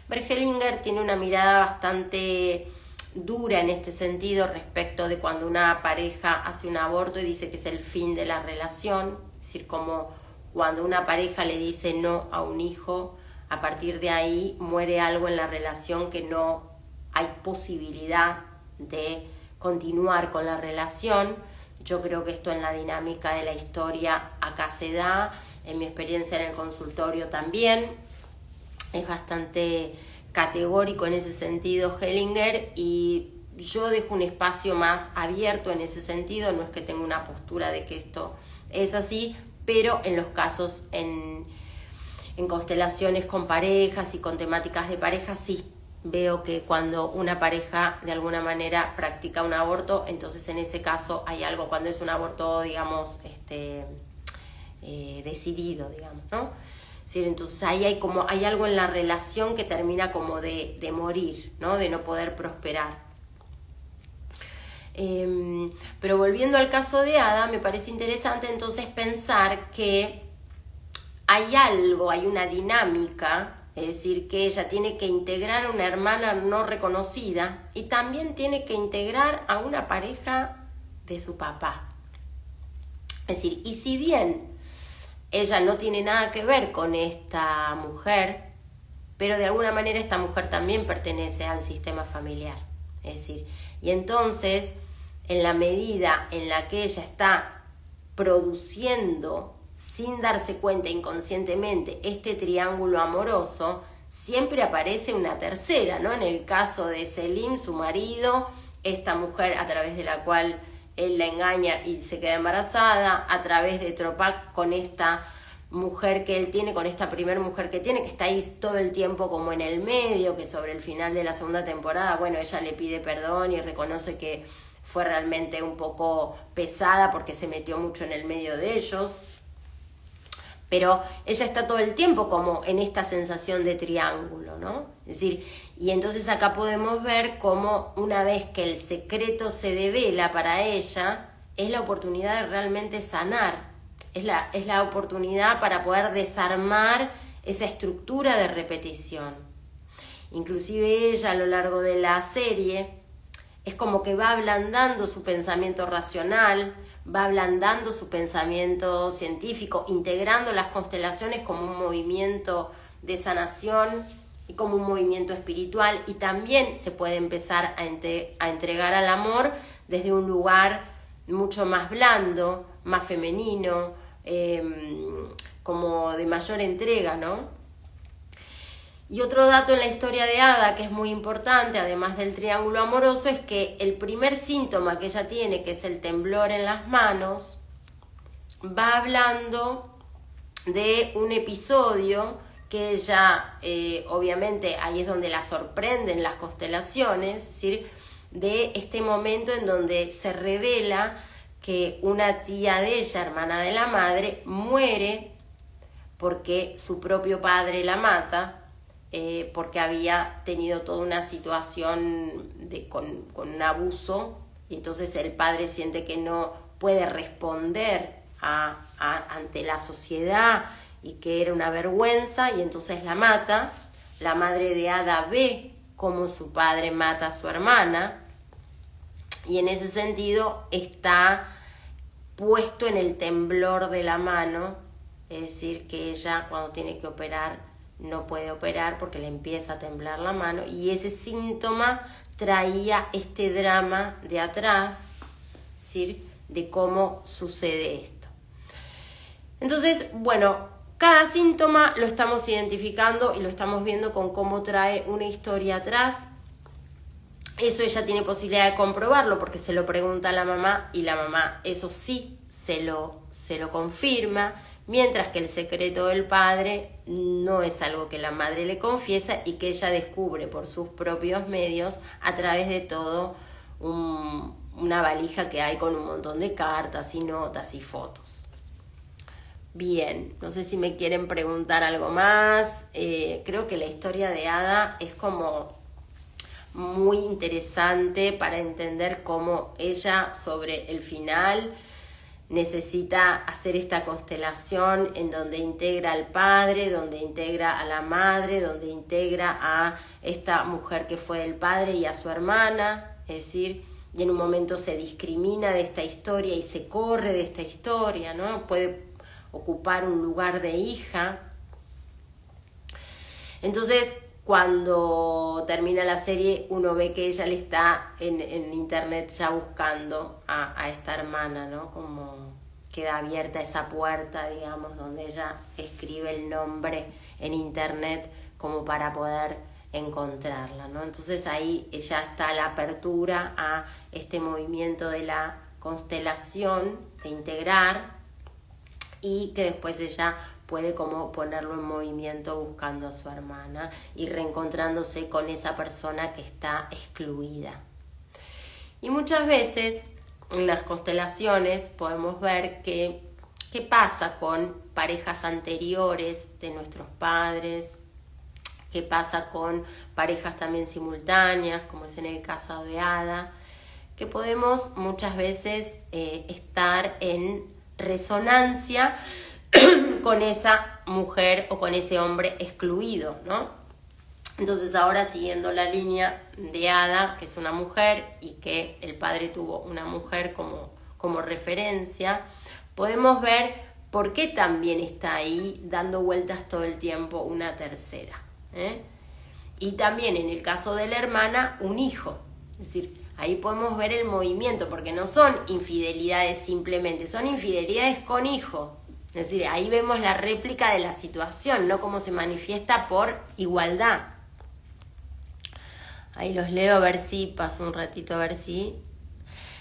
Bergelinger tiene una mirada bastante dura en este sentido respecto de cuando una pareja hace un aborto y dice que es el fin de la relación. Es decir, como cuando una pareja le dice no a un hijo, a partir de ahí muere algo en la relación, que no hay posibilidad de continuar con la relación. Yo creo que esto en la dinámica de la historia acá se da, en mi experiencia en el consultorio también. Es bastante categórico en ese sentido Hellinger, y yo dejo un espacio más abierto en ese sentido. No es que tenga una postura de que esto es así, pero en los casos en constelaciones con parejas y con temáticas de pareja, sí veo que cuando una pareja de alguna manera practica un aborto, entonces en ese caso hay algo, cuando es un aborto, digamos, decidido, digamos, ¿no? Sí, entonces ahí hay algo en la relación que termina como de morir, ¿no? De no poder prosperar. Pero volviendo al caso de Ada, me parece interesante entonces pensar que hay algo, hay una dinámica, es decir, que ella tiene que integrar a una hermana no reconocida y también tiene que integrar a una pareja de su papá. Es decir, y si bien ella no tiene nada que ver con esta mujer, pero de alguna manera esta mujer también pertenece al sistema familiar. Es decir, y entonces, en la medida en la que ella está produciendo, sin darse cuenta inconscientemente, este triángulo amoroso, siempre aparece una tercera, ¿no? En el caso de Selim, su marido, esta mujer a través de la cual él la engaña y se queda embarazada, a través de Toprak con esta mujer que él tiene, con esta primer mujer que tiene, que está ahí todo el tiempo como en el medio, que sobre el final de la segunda temporada, bueno, ella le pide perdón y reconoce que fue realmente un poco pesada porque se metió mucho en el medio de ellos. Pero ella está todo el tiempo como en esta sensación de triángulo, ¿no? Es decir, y entonces acá podemos ver cómo una vez que el secreto se devela para ella, es la oportunidad de realmente sanar, es la oportunidad para poder desarmar esa estructura de repetición. Inclusive ella a lo largo de la serie es como que va ablandando su pensamiento racional, va ablandando su pensamiento científico, integrando las constelaciones como un movimiento de sanación y como un movimiento espiritual, y también se puede empezar a entregar al amor desde un lugar mucho más blando, más femenino, como de mayor entrega, ¿no? Y otro dato en la historia de Ada que es muy importante, además del triángulo amoroso, es que el primer síntoma que ella tiene, que es el temblor en las manos, va hablando de un episodio que ella, obviamente, ahí es donde la sorprenden las constelaciones, es decir, de este momento en donde se revela que una tía de ella, hermana de la madre, muere porque su propio padre la mata, porque había tenido toda una situación con un abuso, y entonces el padre siente que no puede responder ante la sociedad y que era una vergüenza, y entonces la mata. La madre de Ada ve cómo su padre mata a su hermana, y en ese sentido está puesto en el temblor de la mano, es decir, que ella cuando tiene que operar no puede operar porque le empieza a temblar la mano, y ese síntoma traía este drama de atrás, es decir, de cómo sucede esto. Entonces, bueno, cada síntoma lo estamos identificando y lo estamos viendo con cómo trae una historia atrás. Eso ella tiene posibilidad de comprobarlo porque se lo pregunta a la mamá, y la mamá eso sí se lo confirma, mientras que el secreto del padre no es algo que la madre le confiesa y que ella descubre por sus propios medios a través de todo una valija que hay con un montón de cartas y notas y fotos. Bien, no sé si me quieren preguntar algo más. Creo que la historia de Ada es como muy interesante para entender cómo ella sobre el final necesita hacer esta constelación en donde integra al padre, donde integra a la madre, donde integra a esta mujer que fue el padre y a su hermana, es decir, y en un momento se discrimina de esta historia y se corre de esta historia, ¿no? Puede ocupar un lugar de hija. Entonces, cuando termina la serie, uno ve que ella le está en internet ya buscando a esta hermana, ¿no? Como queda abierta esa puerta, digamos, donde ella escribe el nombre en internet como para poder encontrarla, ¿no? Entonces ahí ya está la apertura a este movimiento de la constelación, de integrar, y que después ella puede como ponerlo en movimiento buscando a su hermana y reencontrándose con esa persona que está excluida. Y muchas veces en las constelaciones podemos ver qué pasa con parejas anteriores de nuestros padres, qué pasa con parejas también simultáneas, como es en el caso de Ada, que podemos muchas veces estar en resonancia con esa mujer o con ese hombre excluido, ¿no? Entonces ahora, siguiendo la línea de Ada, que es una mujer y que el padre tuvo una mujer como referencia, podemos ver por qué también está ahí dando vueltas todo el tiempo una tercera, ¿eh? Y también en el caso de la hermana, un hijo. Es decir, ahí podemos ver el movimiento, porque no son infidelidades simplemente, son infidelidades con hijo. Es decir, ahí vemos la réplica de la situación, no cómo se manifiesta por igualdad. Ahí los leo a ver si paso un ratito a ver si...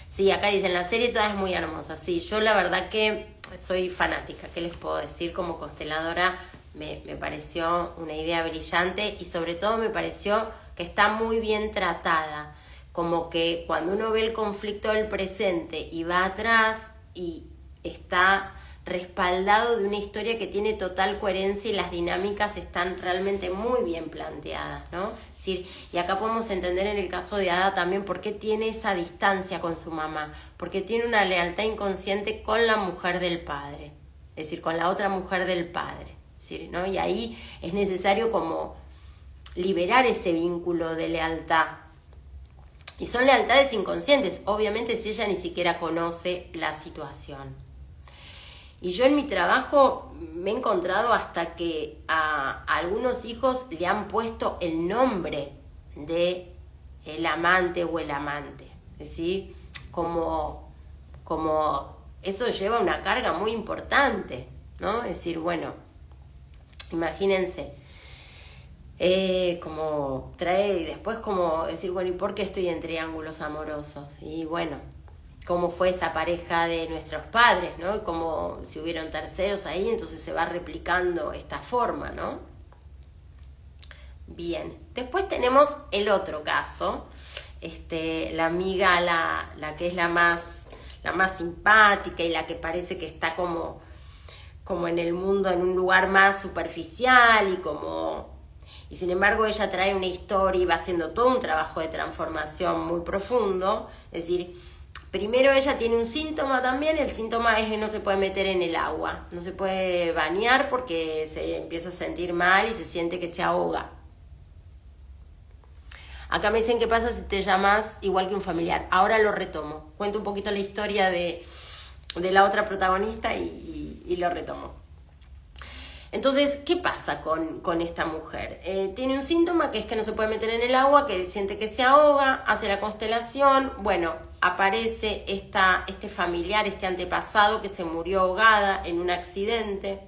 Sí, acá dicen, la serie toda es muy hermosa. Sí, yo la verdad que soy fanática, ¿qué les puedo decir? Como consteladora me pareció una idea brillante, y sobre todo me pareció que está muy bien tratada. Como que cuando uno ve el conflicto del presente y va atrás, y está respaldado de una historia que tiene total coherencia y las dinámicas están realmente muy bien planteadas, ¿no? Es decir, y acá podemos entender en el caso de Ada también por qué tiene esa distancia con su mamá, porque tiene una lealtad inconsciente con la mujer del padre, es decir, con la otra mujer del padre, es decir, ¿no? Y ahí es necesario como liberar ese vínculo de lealtad. Y son lealtades inconscientes, obviamente, si ella ni siquiera conoce la situación. Y yo en mi trabajo me he encontrado hasta que a algunos hijos le han puesto el nombre de el amante o el amante. Es decir, como eso lleva una carga muy importante, ¿no? Es decir, bueno, imagínense, como trae y después como decir, bueno, ¿y por qué estoy en triángulos amorosos? Y bueno, cómo fue esa pareja de nuestros padres, ¿no? Y como si hubieron terceros ahí, entonces se va replicando esta forma, ¿no? Bien, después tenemos el otro caso, la amiga, la que es la más simpática y la que parece que está como en el mundo, en un lugar más superficial y sin embargo ella trae una historia y va haciendo todo un trabajo de transformación muy profundo. Es decir, primero ella tiene un síntoma también, el síntoma es que no se puede meter en el agua, no se puede bañar porque se empieza a sentir mal y se siente que se ahoga. Acá me dicen qué pasa si te llamas igual que un familiar. Ahora lo retomo, cuento un poquito la historia de la otra protagonista y lo retomo. Entonces, ¿qué pasa con esta mujer? Tiene un síntoma que es que no se puede meter en el agua, que siente que se ahoga, hace la constelación, bueno, aparece este familiar, este antepasado que se murió ahogada en un accidente.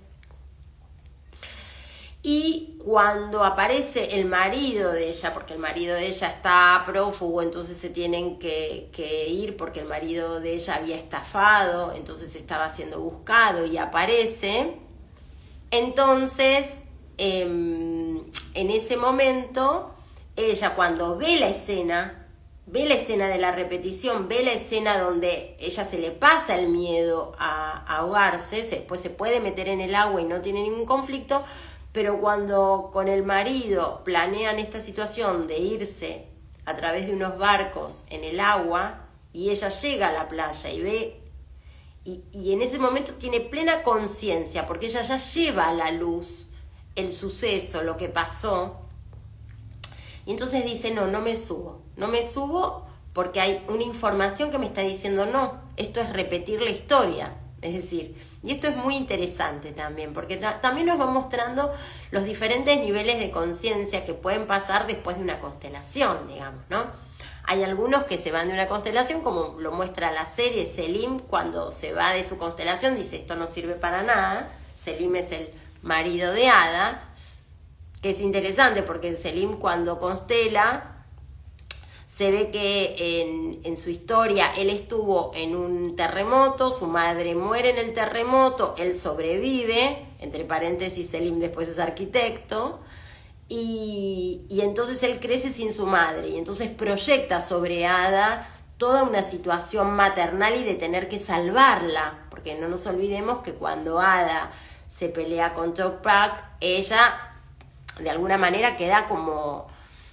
Y cuando aparece el marido de ella, porque el marido de ella está prófugo, entonces se tienen que ir porque el marido de ella había estafado, entonces estaba siendo buscado y aparece. Entonces, en ese momento, ella cuando ve la escena de la repetición, ve la escena donde ella se le pasa el miedo a ahogarse, después se puede meter en el agua y no tiene ningún conflicto, pero cuando con el marido planean esta situación de irse a través de unos barcos en el agua y ella llega a la playa y ve, y en ese momento tiene plena conciencia, porque ella ya lleva a la luz el suceso, lo que pasó, y entonces dice, no me subo porque hay una información que me está diciendo no, esto es repetir la historia. Es decir, y esto es muy interesante también, porque también nos va mostrando los diferentes niveles de conciencia que pueden pasar después de una constelación, digamos, ¿no? Hay algunos que se van de una constelación, como lo muestra la serie. Selim, cuando se va de su constelación, dice, esto no sirve para nada. Selim es el marido de Ada, que es interesante porque Selim cuando constela, se ve que en su historia él estuvo en un terremoto, su madre muere en el terremoto, él sobrevive, entre paréntesis Selim después es arquitecto, y entonces él crece sin su madre, y entonces proyecta sobre Ada toda una situación maternal y de tener que salvarla, porque no nos olvidemos que cuando Ada se pelea con Toprak, ella de alguna manera queda como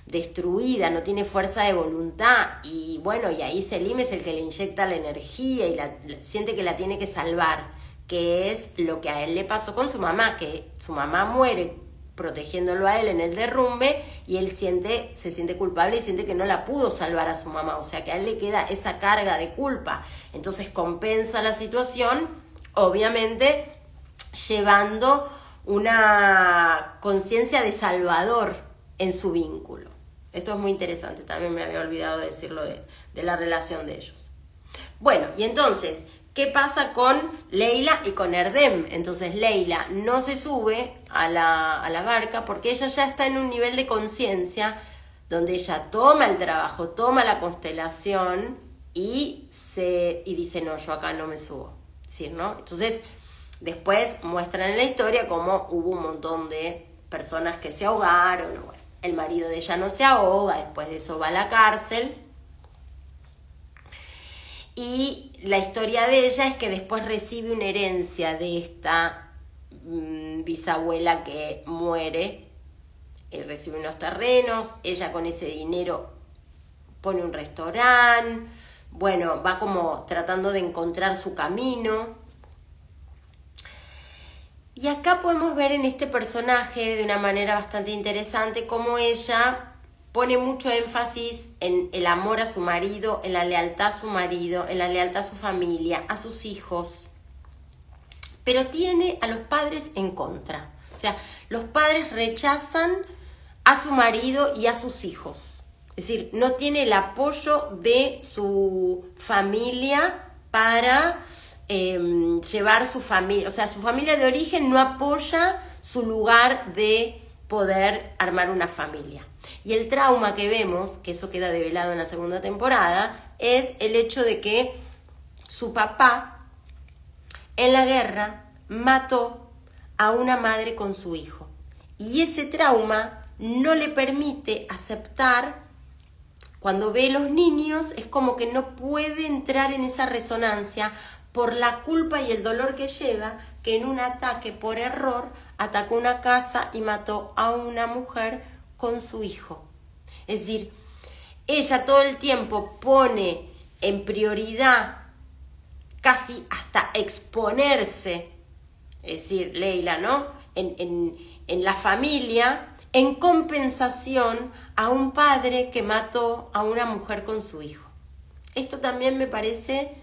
destruida, no tiene fuerza de voluntad, y bueno, y ahí Selim es el que le inyecta la energía y siente que la tiene que salvar, que es lo que a él le pasó con su mamá, que su mamá muere protegiéndolo a él en el derrumbe y él se siente culpable y siente que no la pudo salvar a su mamá, o sea que a él le queda esa carga de culpa, entonces compensa la situación, obviamente llevando una conciencia de salvador en su vínculo. Esto es muy interesante, también me había olvidado de decirlo de la relación de ellos. Bueno, y entonces, ¿qué pasa con Leila y con Erdem? Entonces Leila no se sube a la barca porque ella ya está en un nivel de conciencia donde ella toma el trabajo, toma la constelación y dice, no, yo acá no me subo. Es decir, ¿no? Entonces, después muestran en la historia cómo hubo un montón de personas que se ahogaron, bueno, el marido de ella no se ahoga, después de eso va a la cárcel. Y la historia de ella es que después recibe una herencia de esta bisabuela que muere, recibe unos terrenos, ella con ese dinero pone un restaurante, bueno, va como tratando de encontrar su camino. Y acá podemos ver en este personaje de una manera bastante interesante cómo ella pone mucho énfasis en el amor a su marido, en la lealtad a su marido, en la lealtad a su familia, a sus hijos. Pero tiene a los padres en contra. O sea, los padres rechazan a su marido y a sus hijos. Es decir, no tiene el apoyo de su familia para llevar su familia, o sea, su familia de origen no apoya su lugar de poder armar una familia. Y el trauma que vemos, que eso queda develado en la segunda temporada, es el hecho de que su papá en la guerra mató a una madre con su hijo. Y ese trauma no le permite aceptar, cuando ve a los niños, es como que no puede entrar en esa resonancia por la culpa y el dolor que lleva, que en un ataque por error atacó una casa y mató a una mujer con su hijo. Es decir, ella todo el tiempo pone en prioridad, casi hasta exponerse, es decir, Leila, ¿no? En la familia, en compensación a un padre que mató a una mujer con su hijo. Esto también me parece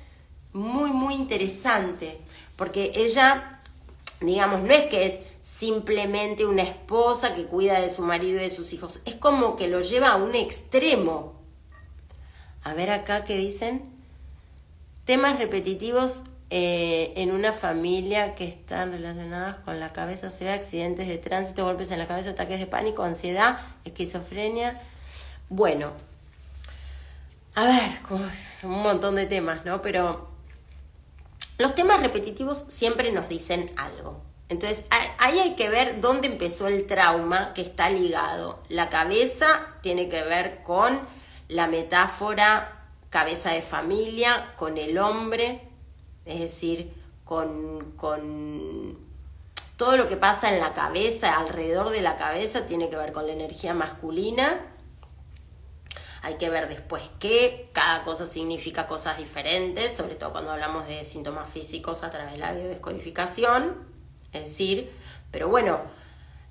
muy, muy interesante, porque ella, digamos, no es que es simplemente una esposa que cuida de su marido y de sus hijos, es como que lo lleva a un extremo. A ver acá qué dicen. Temas repetitivos en una familia que están relacionados con la cabeza, se ve accidentes de tránsito, golpes en la cabeza, ataques de pánico, ansiedad, esquizofrenia. Bueno, a ver, como un montón de temas, ¿no? Pero los temas repetitivos siempre nos dicen algo. Entonces, ahí hay que ver dónde empezó el trauma que está ligado. La cabeza tiene que ver con la metáfora cabeza de familia, con el hombre, es decir, con todo lo que pasa en la cabeza, alrededor de la cabeza, tiene que ver con la energía masculina. Hay que ver después que cada cosa significa cosas diferentes, sobre todo cuando hablamos de síntomas físicos a través de la biodescodificación. Es decir, pero bueno,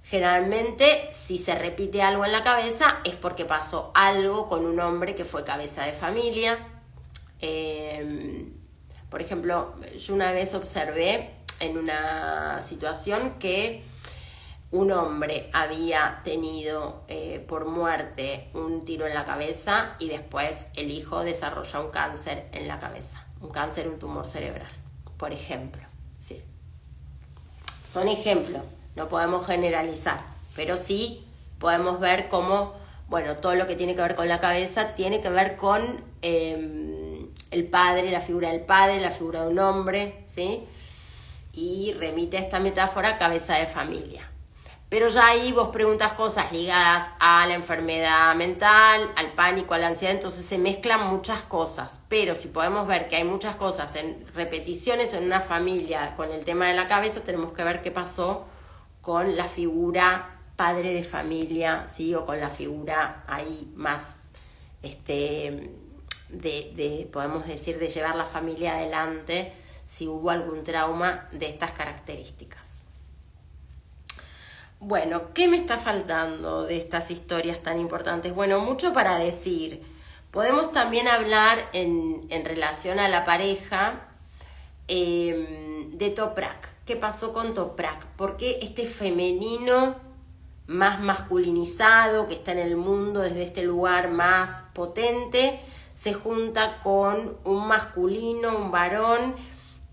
generalmente si se repite algo en la cabeza es porque pasó algo con un hombre que fue cabeza de familia. Por ejemplo, yo una vez observé en una situación que un hombre había tenido por muerte un tiro en la cabeza y después el hijo desarrolla un cáncer en la cabeza, un cáncer, un tumor cerebral, por ejemplo. Sí. Son ejemplos, no podemos generalizar, pero sí podemos ver cómo, bueno, todo lo que tiene que ver con la cabeza tiene que ver con el padre, la figura del padre, la figura de un hombre, ¿sí? Y remite a esta metáfora cabeza de familia. Pero ya ahí vos preguntas cosas ligadas a la enfermedad mental, al pánico, a la ansiedad, entonces se mezclan muchas cosas. Pero si podemos ver que hay muchas cosas en repeticiones en una familia con el tema de la cabeza, tenemos que ver qué pasó con la figura padre de familia, ¿sí? O con la figura ahí más, podemos decir, de llevar la familia adelante, si hubo algún trauma de estas características. Bueno, ¿qué me está faltando de estas historias tan importantes? Bueno, mucho para decir. Podemos también hablar en relación a la pareja de Toprak. ¿Qué pasó con Toprak? ¿Por qué este femenino más masculinizado que está en el mundo desde este lugar más potente se junta con un masculino, un varón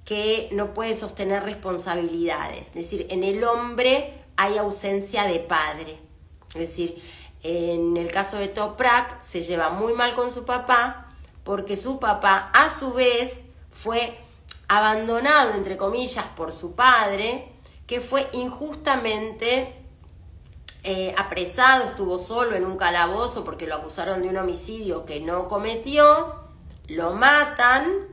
que no puede sostener responsabilidades? Es decir, en el hombre hay ausencia de padre. Es decir, en el caso de Toprak se lleva muy mal con su papá porque su papá a su vez fue abandonado, entre comillas, por su padre, que fue injustamente apresado, estuvo solo en un calabozo porque lo acusaron de un homicidio que no cometió, lo matan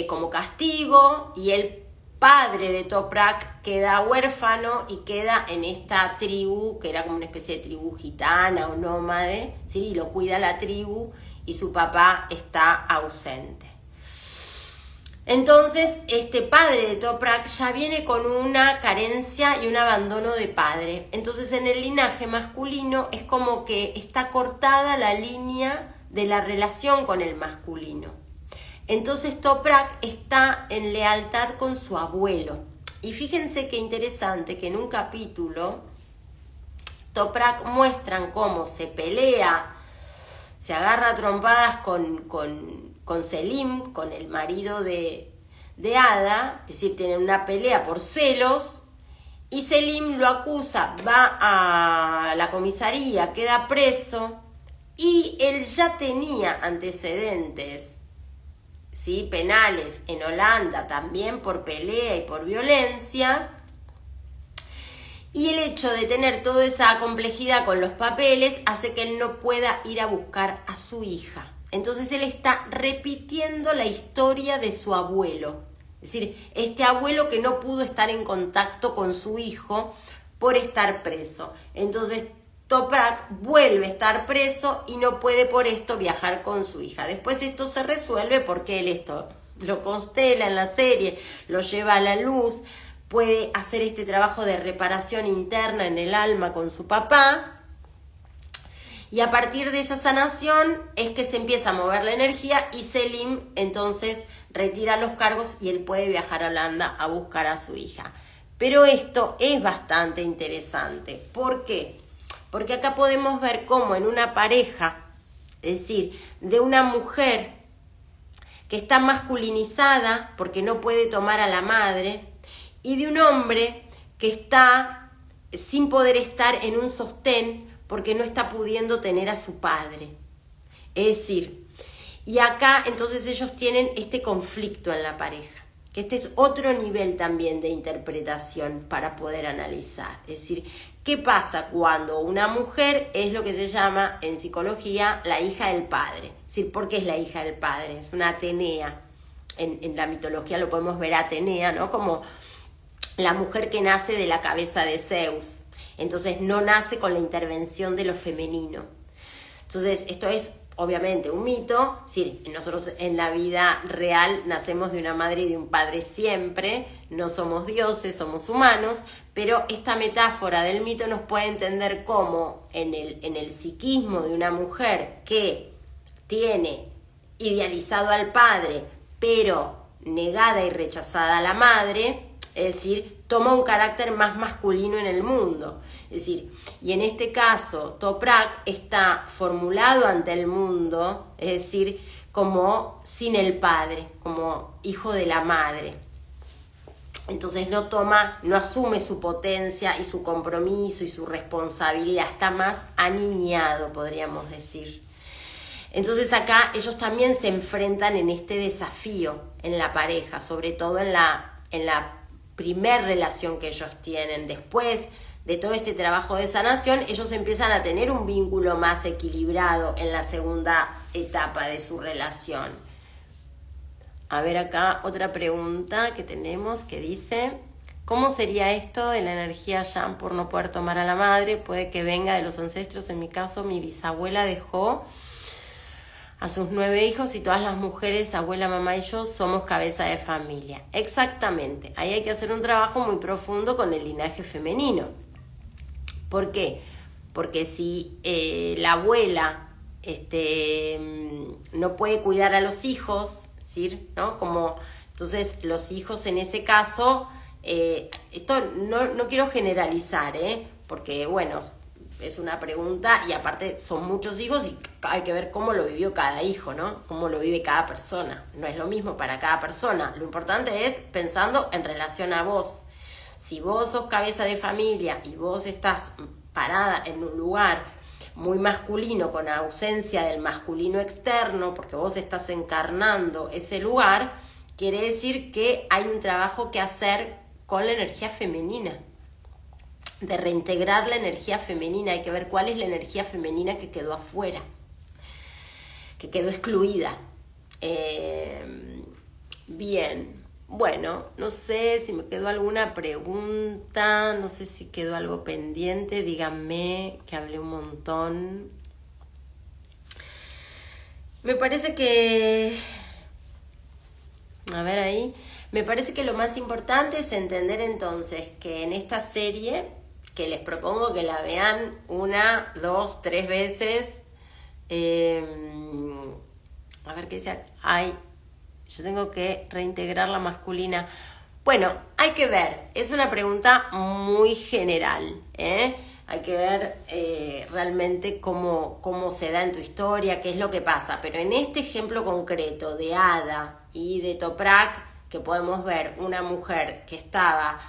como castigo y el padre de Toprak queda huérfano y queda en esta tribu, que era como una especie de tribu gitana o nómade, ¿sí? Y lo cuida la tribu y su papá está ausente. Entonces, este padre de Toprak ya viene con una carencia y un abandono de padre. Entonces, en el linaje masculino es como que está cortada la línea de la relación con el masculino. Entonces Toprak está en lealtad con su abuelo. Y fíjense qué interesante que en un capítulo Toprak muestran cómo se pelea, se agarra a trompadas con Selim, con el marido de Ada, es decir, tienen una pelea por celos, y Selim lo acusa, va a la comisaría, queda preso, y él ya tenía antecedentes ¿sí?, penales en Holanda, también por pelea y por violencia. Y el hecho de tener toda esa complejidad con los papeles hace que él no pueda ir a buscar a su hija. Entonces él está repitiendo la historia de su abuelo. Es decir, este abuelo que no pudo estar en contacto con su hijo por estar preso. Entonces Toprak vuelve a estar preso y no puede por esto viajar con su hija. Después esto se resuelve porque él esto lo constela en la serie, lo lleva a la luz, puede hacer este trabajo de reparación interna en el alma con su papá. Y a partir de esa sanación es que se empieza a mover la energía y Selim entonces retira los cargos y él puede viajar a Holanda a buscar a su hija. Pero esto es bastante interesante. ¿Por qué? Porque acá podemos ver cómo en una pareja, es decir, de una mujer que está masculinizada porque no puede tomar a la madre, y de un hombre que está sin poder estar en un sostén porque no está pudiendo tener a su padre. Es decir, y acá entonces ellos tienen este conflicto en la pareja, que este es otro nivel también de interpretación para poder analizar. Es decir, ¿qué pasa cuando una mujer es lo que se llama en psicología la hija del padre? Es decir, ¿por qué es la hija del padre? Es una Atenea. En la mitología lo podemos ver a Atenea, ¿no?, como la mujer que nace de la cabeza de Zeus. Entonces no nace con la intervención de lo femenino. Entonces esto es obviamente un mito. Sí, nosotros en la vida real nacemos de una madre y de un padre siempre. No somos dioses, somos humanos. Pero esta metáfora del mito nos puede entender como en el psiquismo de una mujer que tiene idealizado al padre, pero negada y rechazada a la madre, es decir, toma un carácter más masculino en el mundo. Es decir, y en este caso, Toprak está formulado ante el mundo, es decir, como sin el padre, como hijo de la madre. Entonces no asume su potencia y su compromiso y su responsabilidad, está más aniñado, podríamos decir. Entonces acá ellos también se enfrentan en este desafío en la pareja, sobre todo en la primer relación que ellos tienen. Después de todo este trabajo de sanación, ellos empiezan a tener un vínculo más equilibrado en la segunda etapa de su relación. A ver acá otra pregunta que tenemos que dice: ¿cómo sería esto de la energía Yang por no poder tomar a la madre? Puede que venga de los ancestros. En mi caso, mi bisabuela dejó a sus 9 hijos y todas las mujeres, abuela, mamá y yo, somos cabeza de familia. Exactamente. Ahí hay que hacer un trabajo muy profundo con el linaje femenino. ¿Por qué? Porque si la abuela no puede cuidar a los hijos, ¿sí?, ¿no? Como, entonces los hijos en ese caso, esto no quiero generalizar, porque bueno, es una pregunta y aparte son muchos hijos y hay que ver cómo lo vivió cada hijo, ¿no? Cómo lo vive cada persona. No es lo mismo para cada persona. Lo importante es pensando en relación a vos. Si vos sos cabeza de familia y vos estás parada en un lugar muy masculino, con ausencia del masculino externo, porque vos estás encarnando ese lugar, quiere decir que hay un trabajo que hacer con la energía femenina, de reintegrar la energía femenina. Hay que ver cuál es la energía femenina que quedó afuera, que quedó excluida. Bien, bueno, no sé si me quedó alguna pregunta, no sé si quedó algo pendiente, díganme, que hablé un montón. Me parece que, a ver ahí, me parece que lo más importante es entender entonces que en esta serie, que les propongo que la vean 1, 2, 3 veces, a ver qué dice, yo tengo que reintegrar la masculina. Bueno, hay que ver, es una pregunta muy general, hay que ver realmente cómo se da en tu historia, qué es lo que pasa, pero en este ejemplo concreto de Ada y de Toprak, que podemos ver una mujer que estaba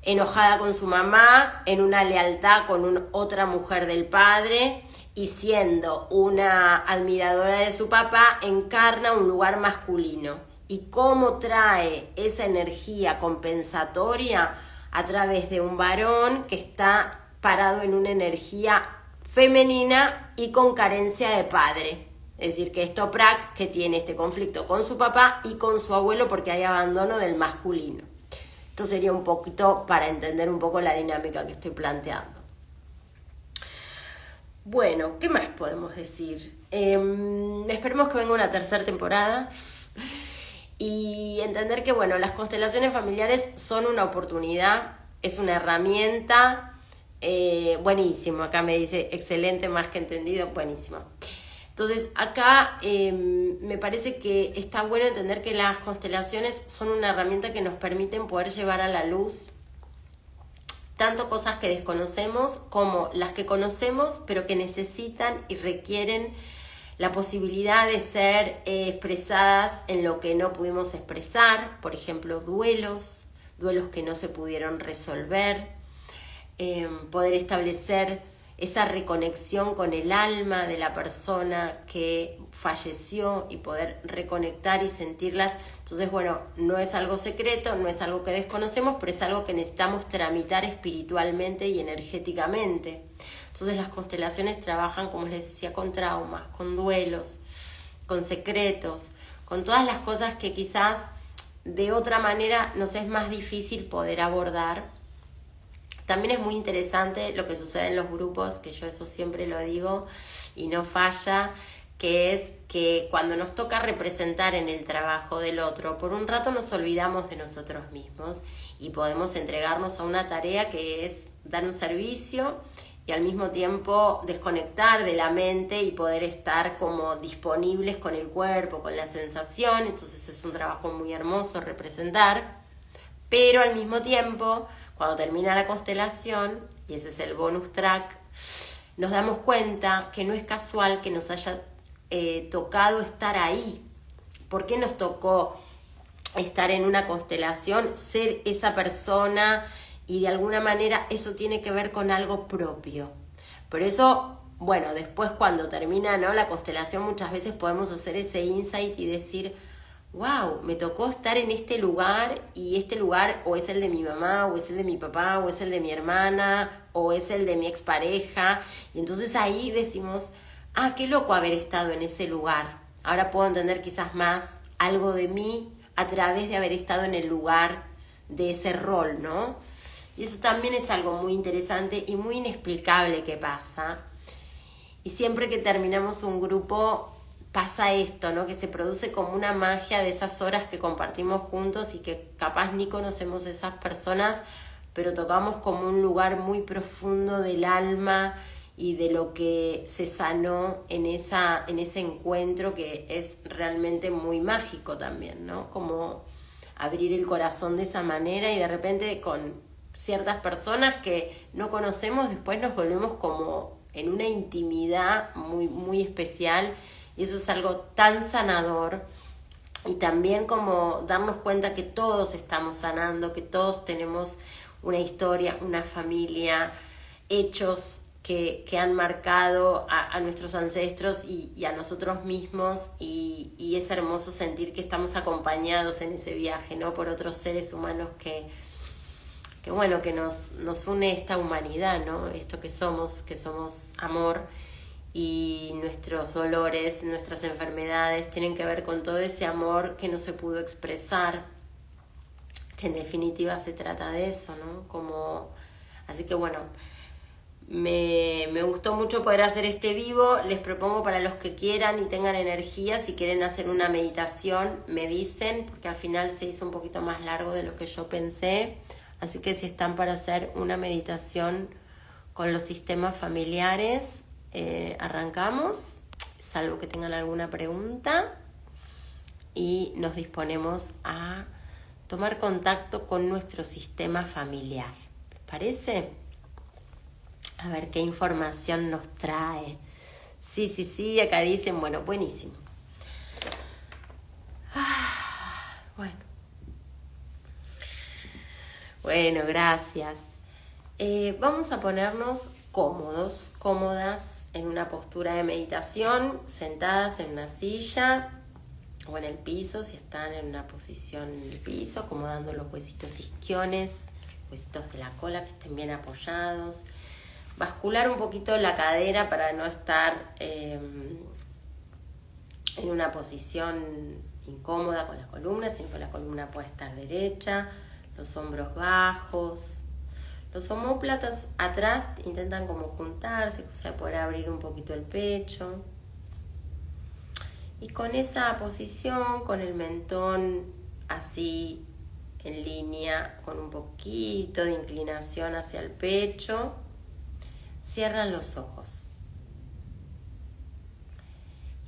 enojada con su mamá, en una lealtad con otra mujer del padre, y siendo una admiradora de su papá, encarna un lugar masculino. Y cómo trae esa energía compensatoria a través de un varón que está parado en una energía femenina y con carencia de padre. Es decir, que es Toprak, que tiene este conflicto con su papá y con su abuelo porque hay abandono del masculino. Esto sería un poquito para entender un poco la dinámica que estoy planteando. Bueno, ¿qué más podemos decir? Esperemos que venga una tercera temporada y entender que, bueno, las constelaciones familiares son una oportunidad, es una herramienta, buenísimo, acá me dice excelente, más que entendido, buenísimo. Entonces, acá me parece que está bueno entender que las constelaciones son una herramienta que nos permiten poder llevar a la luz tanto cosas que desconocemos como las que conocemos, pero que necesitan y requieren la posibilidad de ser expresadas en lo que no pudimos expresar, por ejemplo, duelos que no se pudieron resolver, poder establecer esa reconexión con el alma de la persona que falleció y poder reconectar y sentirlas. Entonces, bueno, no es algo secreto, no es algo que desconocemos, pero es algo que necesitamos tramitar espiritualmente y energéticamente. Entonces las constelaciones trabajan, como les decía, con traumas, con duelos, con secretos, con todas las cosas que quizás de otra manera nos es más difícil poder abordar. También es muy interesante lo que sucede en los grupos, que yo eso siempre lo digo y no falla, que es que cuando nos toca representar en el trabajo del otro, por un rato nos olvidamos de nosotros mismos y podemos entregarnos a una tarea que es dar un servicio y al mismo tiempo desconectar de la mente y poder estar como disponibles con el cuerpo, con la sensación. Entonces es un trabajo muy hermoso representar, pero al mismo tiempo, cuando termina la constelación, y ese es el bonus track, nos damos cuenta que no es casual que nos haya tocado estar ahí. ¿Por qué nos tocó estar en una constelación, ser esa persona? Y de alguna manera eso tiene que ver con algo propio. Por eso, bueno, después cuando termina, ¿no?, la constelación, muchas veces podemos hacer ese insight y decir, wow, me tocó estar en este lugar y este lugar o es el de mi mamá, o es el de mi papá, o es el de mi hermana, o es el de mi expareja. Y entonces ahí decimos, qué loco haber estado en ese lugar. Ahora puedo entender quizás más algo de mí a través de haber estado en el lugar de ese rol, ¿no? Y eso también es algo muy interesante y muy inexplicable que pasa. Y siempre que terminamos un grupo pasa esto, ¿no? Que se produce como una magia de esas horas que compartimos juntos y que capaz ni conocemos a esas personas, pero tocamos como un lugar muy profundo del alma y de lo que se sanó en ese encuentro, que es realmente muy mágico también, ¿no? Como abrir el corazón de esa manera y de repente con ciertas personas que no conocemos después nos volvemos como en una intimidad muy, muy especial. Y eso es algo tan sanador y también como darnos cuenta que todos estamos sanando, que todos tenemos una historia, una familia, hechos que han marcado a nuestros ancestros y a nosotros mismos y es hermoso sentir que estamos acompañados en ese viaje, ¿no?, por otros seres humanos que bueno, que nos une esta humanidad, ¿no?, esto que somos amor. Y nuestros dolores, nuestras enfermedades tienen que ver con todo ese amor que no se pudo expresar, que en definitiva se trata de eso, ¿no? Así que bueno, me gustó mucho poder hacer este vivo. Les propongo, para los que quieran y tengan energía, si quieren hacer una meditación, me dicen, porque al final se hizo un poquito más largo de lo que yo pensé. Así que si están para hacer una meditación con los sistemas familiares, arrancamos, salvo que tengan alguna pregunta, y nos disponemos a tomar contacto con nuestro sistema familiar. ¿Les parece? A ver qué información nos trae. Sí, acá dicen, bueno, buenísimo. Bueno, gracias. Vamos a ponernos cómodos, cómodas en una postura de meditación, sentadas en una silla o en el piso, si están en una posición en el piso, acomodando los huesitos isquiones, huesitos de la cola que estén bien apoyados. Bascular un poquito la cadera para no estar en una posición incómoda con la columna, sino que la columna puede estar derecha, los hombros bajos. Los omóplatos atrás intentan como juntarse, o sea, poder abrir un poquito el pecho. Y con esa posición, con el mentón así en línea, con un poquito de inclinación hacia el pecho, cierran los ojos.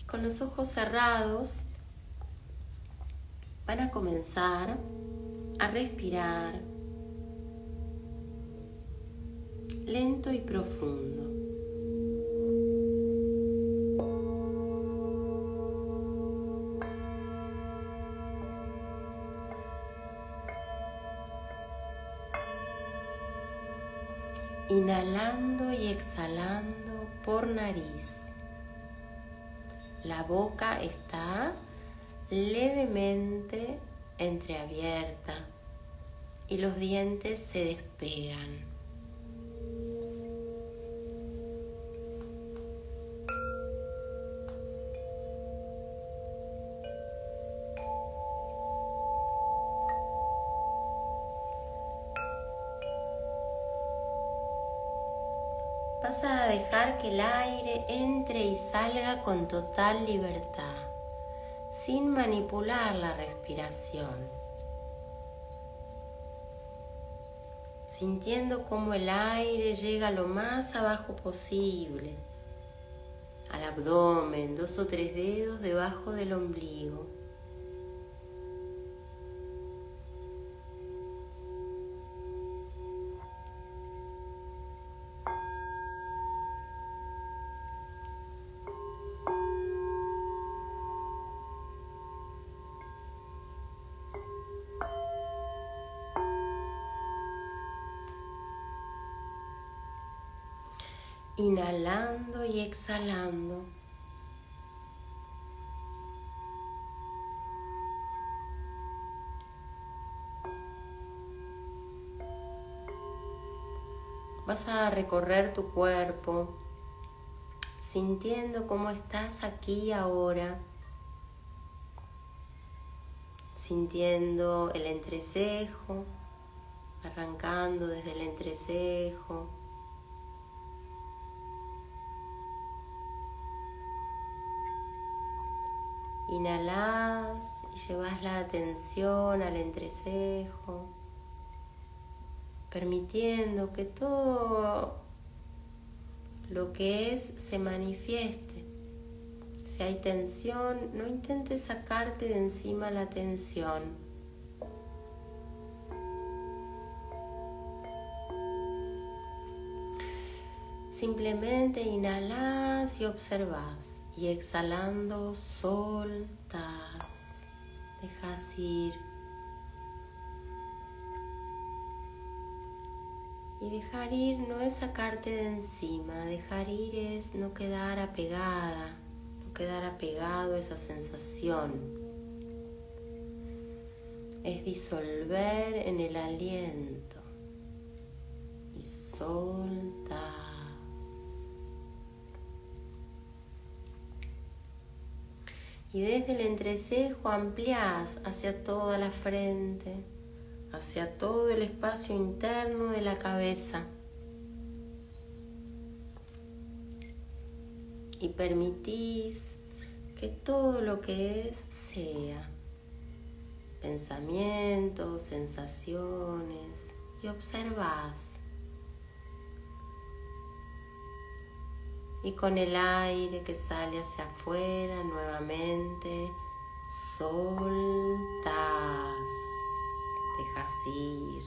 Y con los ojos cerrados van a comenzar a respirar lento y profundo. Inhalando y exhalando por nariz. La boca está levemente entreabierta y los dientes se despegan. Vas a dejar que el aire entre y salga con total libertad, sin manipular la respiración, sintiendo cómo el aire llega lo más abajo posible, al abdomen, 2 o 3 dedos debajo del ombligo. Inhalando y exhalando. Vas a recorrer tu cuerpo, sintiendo cómo estás aquí ahora, sintiendo el entrecejo, arrancando desde el entrecejo. Inhalás y llevas la atención al entrecejo, permitiendo que todo lo que es se manifieste. Si hay tensión, no intentes sacarte de encima la tensión. Simplemente inhalás y observás. Y exhalando, soltás, dejas ir. Y dejar ir no es sacarte de encima, dejar ir es no quedar apegada, no quedar apegado a esa sensación. Es disolver en el aliento y soltar. Y desde el entrecejo ampliás hacia toda la frente, hacia todo el espacio interno de la cabeza. Y permitís que todo lo que es sea pensamientos, sensaciones, y observás. Y con el aire que sale hacia afuera, nuevamente soltás, dejas ir.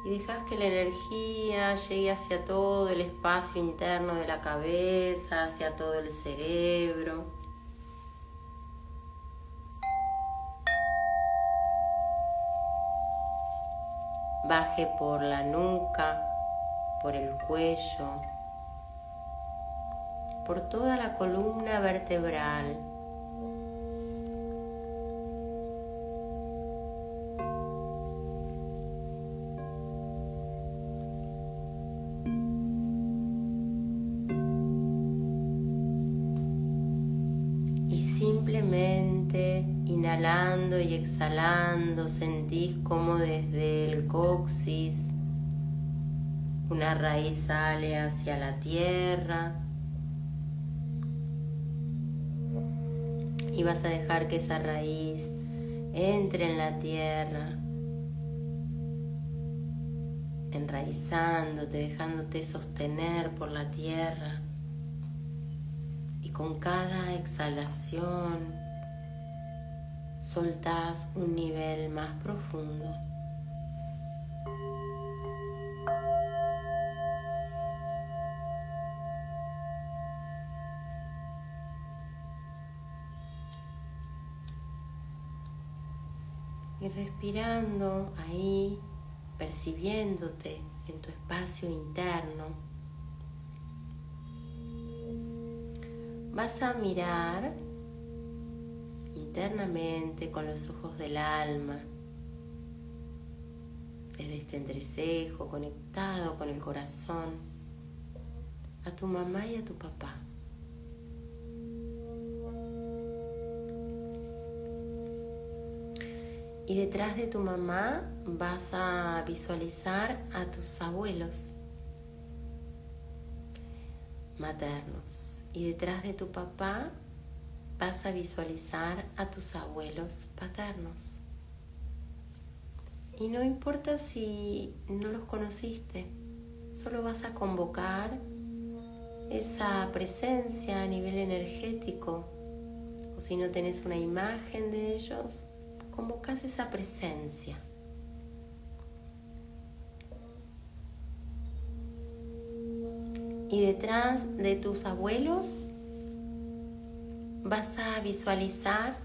Y dejas que la energía llegue hacia todo el espacio interno de la cabeza, hacia todo el cerebro. Baje por la nuca, por el cuello, por toda la columna vertebral. Y simplemente inhalando y exhalando sentís como desde el coxis una raíz sale hacia la tierra. Y vas a dejar que esa raíz entre en la tierra, enraizándote, dejándote sostener por la tierra. Y con cada exhalación soltás un nivel más profundo. Y respirando ahí, percibiéndote en tu espacio interno, vas a mirar internamente con los ojos del alma, desde este entrecejo conectado con el corazón, a tu mamá y a tu papá. Y detrás de tu mamá vas a visualizar a tus abuelos maternos. Y detrás de tu papá vas a visualizar a tus abuelos paternos. Y no importa si no los conociste, solo vas a convocar esa presencia a nivel energético. O si no tenés una imagen de ellos, convocás esa presencia. Y detrás de tus abuelos vas a visualizar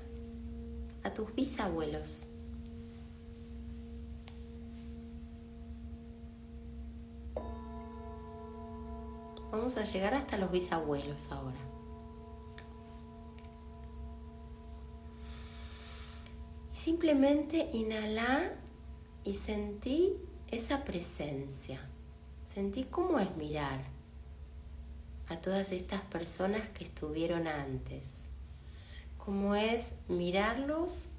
a tus bisabuelos. Vamos a llegar hasta los bisabuelos ahora. Y simplemente inhala y sentí esa presencia. Sentí cómo es mirar a todas estas personas que estuvieron antes. Cómo es mirarlos,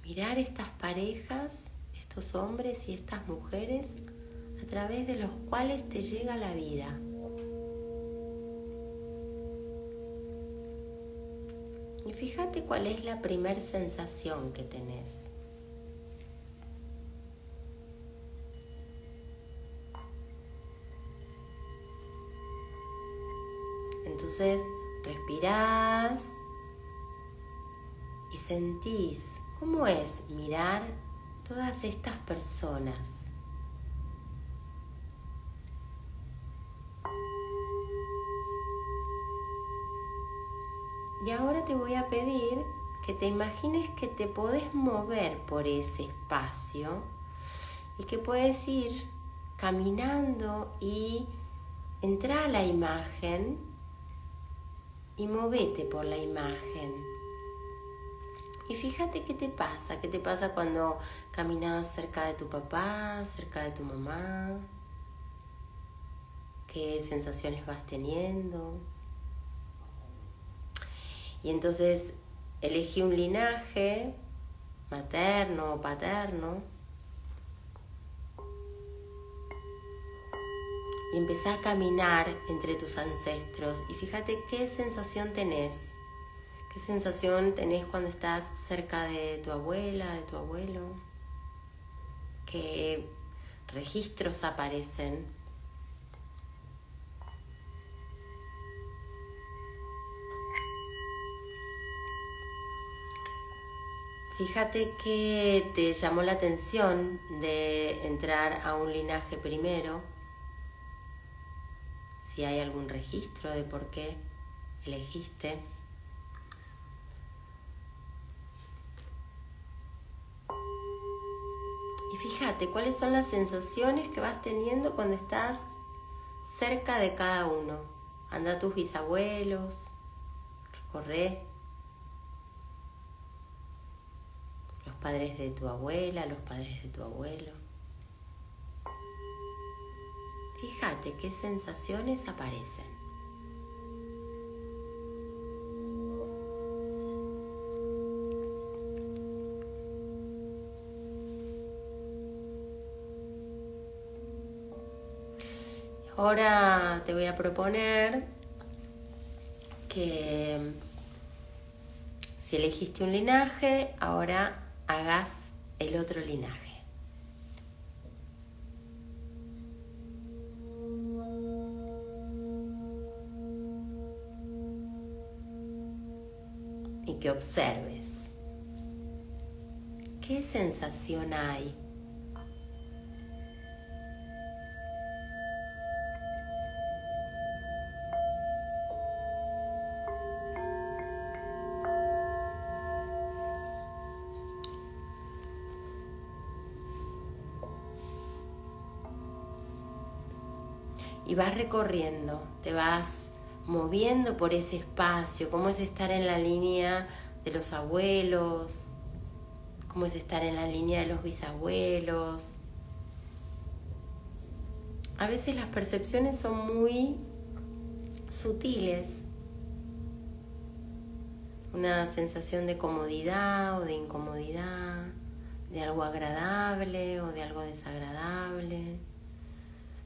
mirar estas parejas, estos hombres y estas mujeres a través de los cuales te llega la vida. Y fíjate cuál es la primer sensación que tenés. Entonces respirás y sentís cómo es mirar todas estas personas. Y ahora te voy a pedir que te imagines que te podés mover por ese espacio y que puedes ir caminando y entrar a la imagen y movete por la imagen. Y fíjate qué te pasa cuando caminas cerca de tu papá, cerca de tu mamá, qué sensaciones vas teniendo. Y entonces elegí un linaje materno o paterno y empezá a caminar entre tus ancestros y fíjate qué sensación tenés. ¿Qué sensación tenés cuando estás cerca de tu abuela, de tu abuelo? ¿Qué registros aparecen? Fíjate que te llamó la atención de entrar a un linaje primero, si hay algún registro de por qué elegiste. Y fíjate cuáles son las sensaciones que vas teniendo cuando estás cerca de cada uno. Anda a tus bisabuelos, recorre los padres de tu abuela, los padres de tu abuelo. Fíjate qué sensaciones aparecen. Ahora te voy a proponer que si elegiste un linaje, ahora hagas el otro linaje. Y que observes qué sensación hay. Y vas recorriendo, te vas moviendo por ese espacio, cómo es estar en la línea de los abuelos, cómo es estar en la línea de los bisabuelos. A veces las percepciones son muy sutiles, una sensación de comodidad o de incomodidad, de algo agradable o de algo desagradable.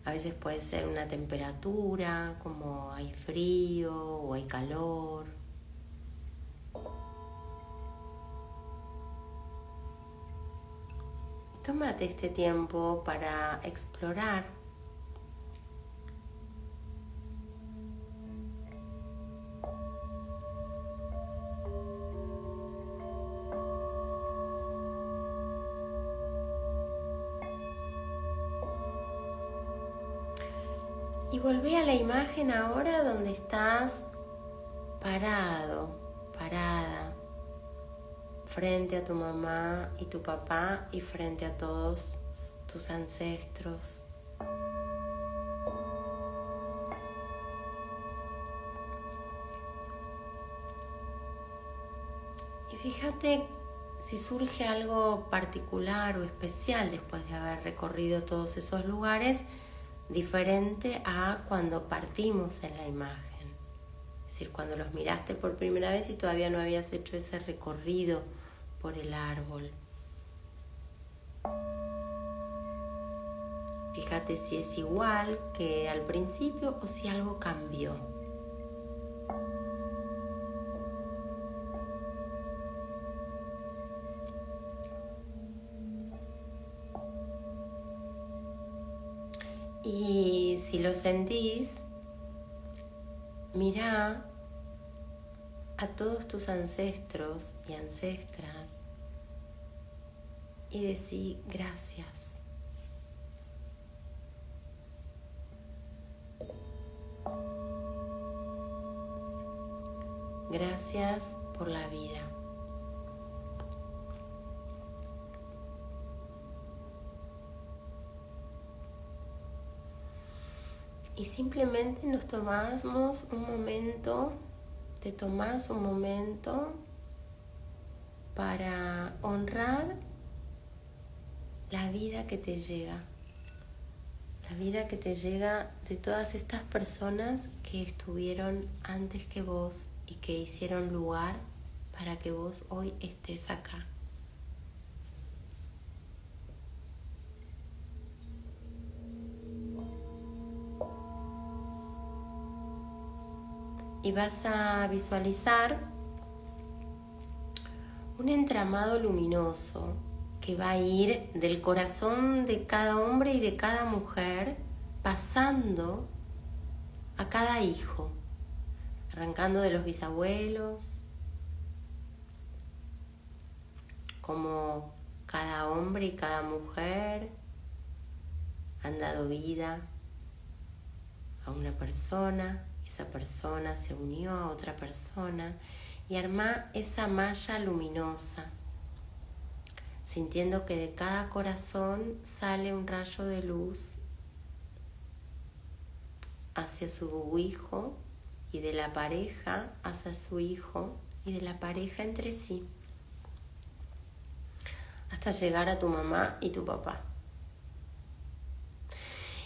A veces puede ser una temperatura, como hay frío o hay calor. Tómate este tiempo para explorar. Y volvé a la imagen ahora donde estás parado, parada, frente a tu mamá y tu papá y frente a todos tus ancestros. Y fíjate si surge algo particular o especial después de haber recorrido todos esos lugares, diferente a cuando partimos en la imagen. Es decir, cuando los miraste por primera vez y todavía no habías hecho ese recorrido por el árbol. Fíjate si es igual que al principio o si algo cambió. Y si lo sentís, mirá a todos tus ancestros y ancestras y decí gracias. Gracias por la vida. Y simplemente nos tomamos un momento, te tomás un momento para honrar la vida que te llega. La vida que te llega de todas estas personas que estuvieron antes que vos y que hicieron lugar para que vos hoy estés acá. Y vas a visualizar un entramado luminoso que va a ir del corazón de cada hombre y de cada mujer, pasando a cada hijo, arrancando de los bisabuelos, cómo cada hombre y cada mujer han dado vida a una persona, esa persona se unió a otra persona y armá esa malla luminosa, sintiendo que de cada corazón sale un rayo de luz hacia su hijo y de la pareja hacia su hijo y de la pareja entre sí, hasta llegar a tu mamá y tu papá.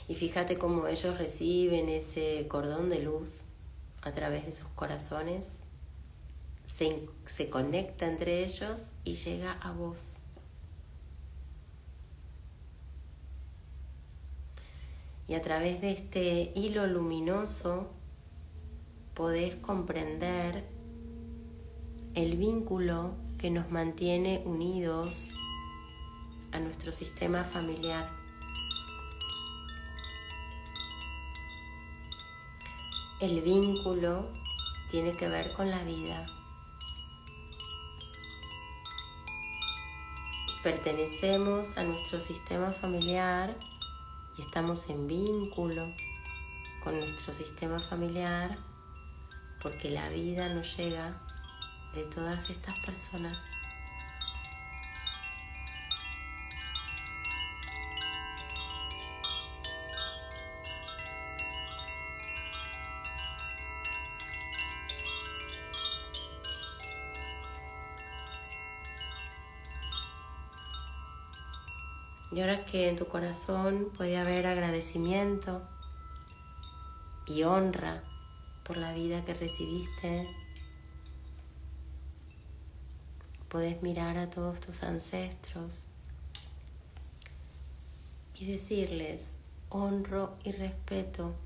Y fíjate cómo ellos reciben ese cordón de luz a través de sus corazones, se conecta entre ellos y llega a vos. Y a través de este hilo luminoso podés comprender el vínculo que nos mantiene unidos a nuestro sistema familiar. El vínculo tiene que ver con la vida. Y pertenecemos a nuestro sistema familiar y estamos en vínculo con nuestro sistema familiar porque la vida nos llega de todas estas personas. Y ahora que en tu corazón puede haber agradecimiento y honra por la vida que recibiste, podés mirar a todos tus ancestros y decirles: honro y respeto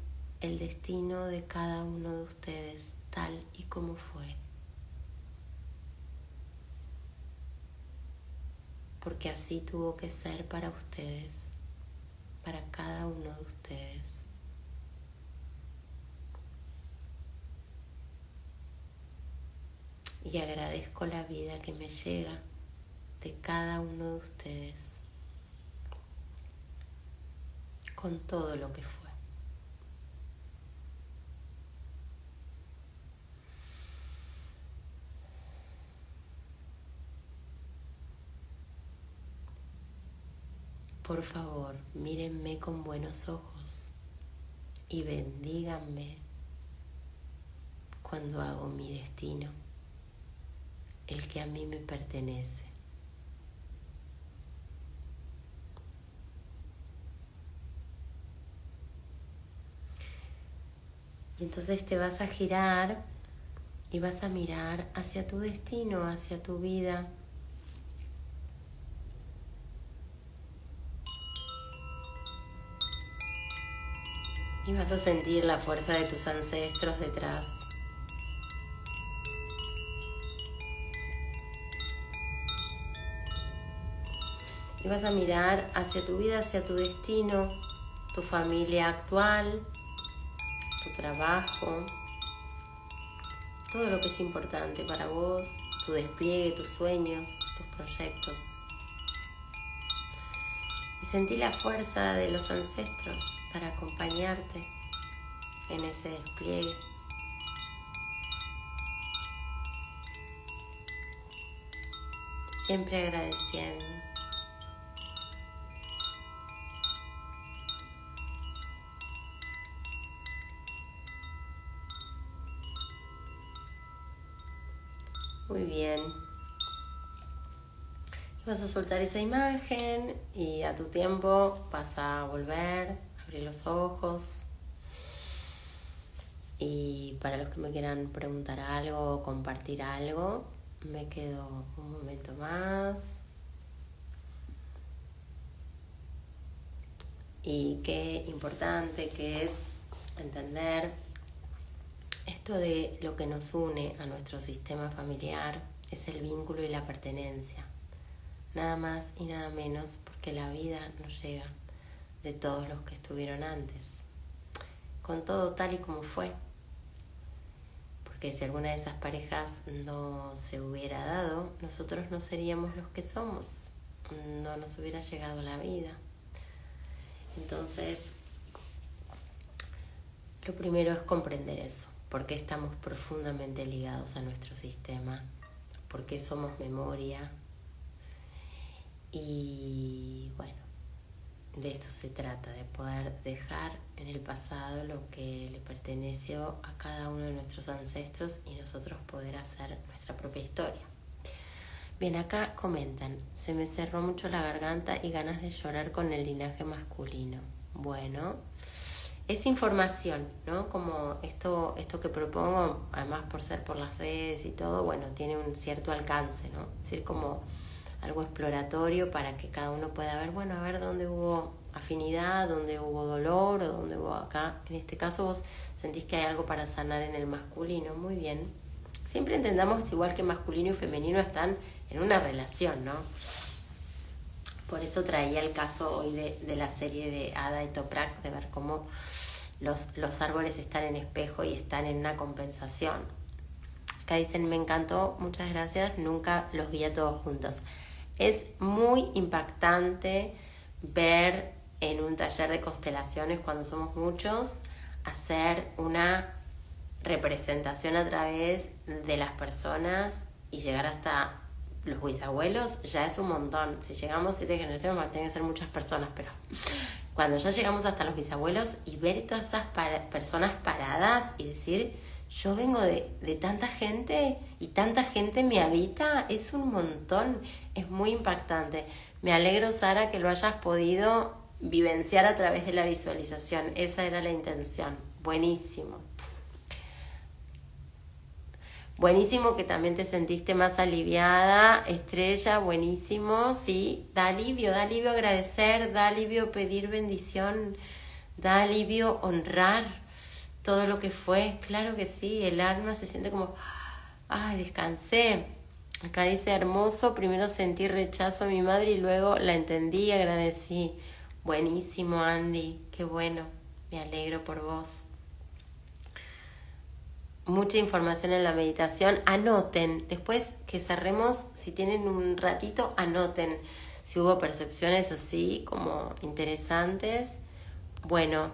el destino de cada uno de ustedes tal y como fue. Porque así tuvo que ser para ustedes, para cada uno de ustedes. Y agradezco la vida que me llega de cada uno de ustedes, con todo lo que fue. Por favor, mírenme con buenos ojos y bendíganme cuando hago mi destino, el que a mí me pertenece. Y entonces te vas a girar y vas a mirar hacia tu destino, hacia tu vida. Y vas a sentir la fuerza de tus ancestros detrás. Y vas a mirar hacia tu vida, hacia tu destino, tu familia actual, tu trabajo, todo lo que es importante para vos, tu despliegue, tus sueños, tus proyectos. Y sentí la fuerza de los ancestros para acompañarte en ese despliegue. Siempre agradeciendo. Muy bien. Y vas a soltar esa imagen y a tu tiempo vas a volver, abrir los ojos. Y para los que me quieran preguntar algo o compartir algo, me quedo un momento más. Y qué importante que es entender esto de lo que nos une a nuestro sistema familiar es el vínculo y la pertenencia. Nada más y nada menos, porque la vida nos llega de todos los que estuvieron antes, con todo tal y como fue. porque si alguna de esas parejas no se hubiera dado, nosotros no seríamos los que somos, no nos hubiera llegado la vida. Entonces, lo primero es comprender eso, por qué estamos profundamente ligados a nuestro sistema, por qué somos memoria. Y bueno, de esto se trata, de poder dejar en el pasado lo que le perteneció a cada uno de nuestros ancestros y nosotros poder hacer nuestra propia historia. Bien, acá comentan, se me cerró mucho la garganta y ganas de llorar con el linaje masculino. Bueno, es información, ¿no? Como esto que propongo, además por ser por las redes y todo, bueno, tiene un cierto alcance, ¿no? Es decir, como algo exploratorio para que cada uno pueda ver, bueno, a ver dónde hubo afinidad, dónde hubo dolor o dónde hubo acá. En este caso vos sentís que hay algo para sanar en el masculino, muy bien. Siempre entendamos igual que masculino y femenino están en una relación, ¿no? Por eso traía el caso hoy de la serie de Ada y Toprak, de ver cómo los árboles están en espejo y están en una compensación. Acá dicen, me encantó, muchas gracias, nunca los vi a todos juntos. Es muy impactante ver en un taller de constelaciones, cuando somos muchos, hacer una representación a través de las personas y llegar hasta los bisabuelos. Ya es un montón. Si llegamos 7 generaciones, tienen que ser muchas personas, pero cuando ya llegamos hasta los bisabuelos y ver todas esas personas paradas y decir, yo vengo de tanta gente y tanta gente me habita, es un montón, es muy impactante. Me alegro, Sara, que lo hayas podido vivenciar a través de la visualización. Esa era la intención. Buenísimo. Buenísimo que también te sentiste más aliviada, Estrella, buenísimo, sí, da alivio agradecer, da alivio pedir bendición, da alivio honrar todo lo que fue, claro que sí, el alma se siente como, ay, descansé. Acá dice, hermoso, primero sentí rechazo a mi madre y luego la entendí y agradecí. Buenísimo, Andy, qué bueno, me alegro por vos. Mucha información en la meditación, anoten, después que cerremos, si tienen un ratito, anoten si hubo percepciones así como interesantes. Bueno,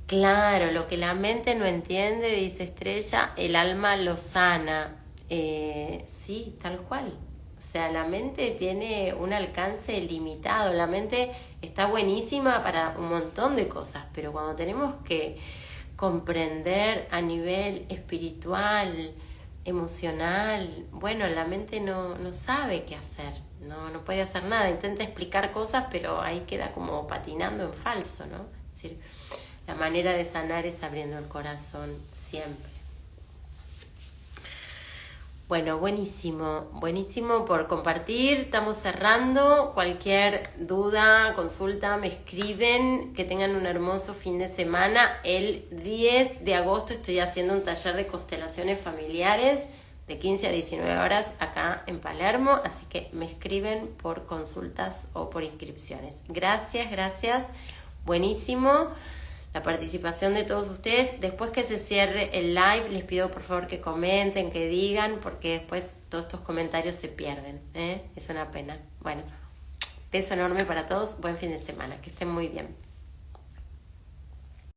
claro, lo que la mente no entiende, dice Estrella, el alma lo sana. Sí, tal cual. O sea, la mente tiene un alcance limitado. La mente está buenísima para un montón de cosas, pero cuando tenemos que comprender a nivel espiritual, emocional, bueno, la mente no sabe qué hacer, no puede hacer nada. Intenta explicar cosas, pero ahí queda como patinando en falso, ¿no? Es decir, la manera de sanar es abriendo el corazón siempre. Bueno, buenísimo por compartir. Estamos cerrando. Cualquier duda, consulta, me escriben. Que tengan un hermoso fin de semana. El 10 de agosto estoy haciendo un taller de constelaciones familiares de 15 a 19 horas acá en Palermo. Así que me escriben por consultas o por inscripciones. Gracias. Buenísimo la participación de todos ustedes. Después que se cierre el live, les pido por favor que comenten, que digan, porque después todos estos comentarios se pierden, ¿eh? Es una pena. Bueno, beso enorme para todos, buen fin de semana, que estén muy bien.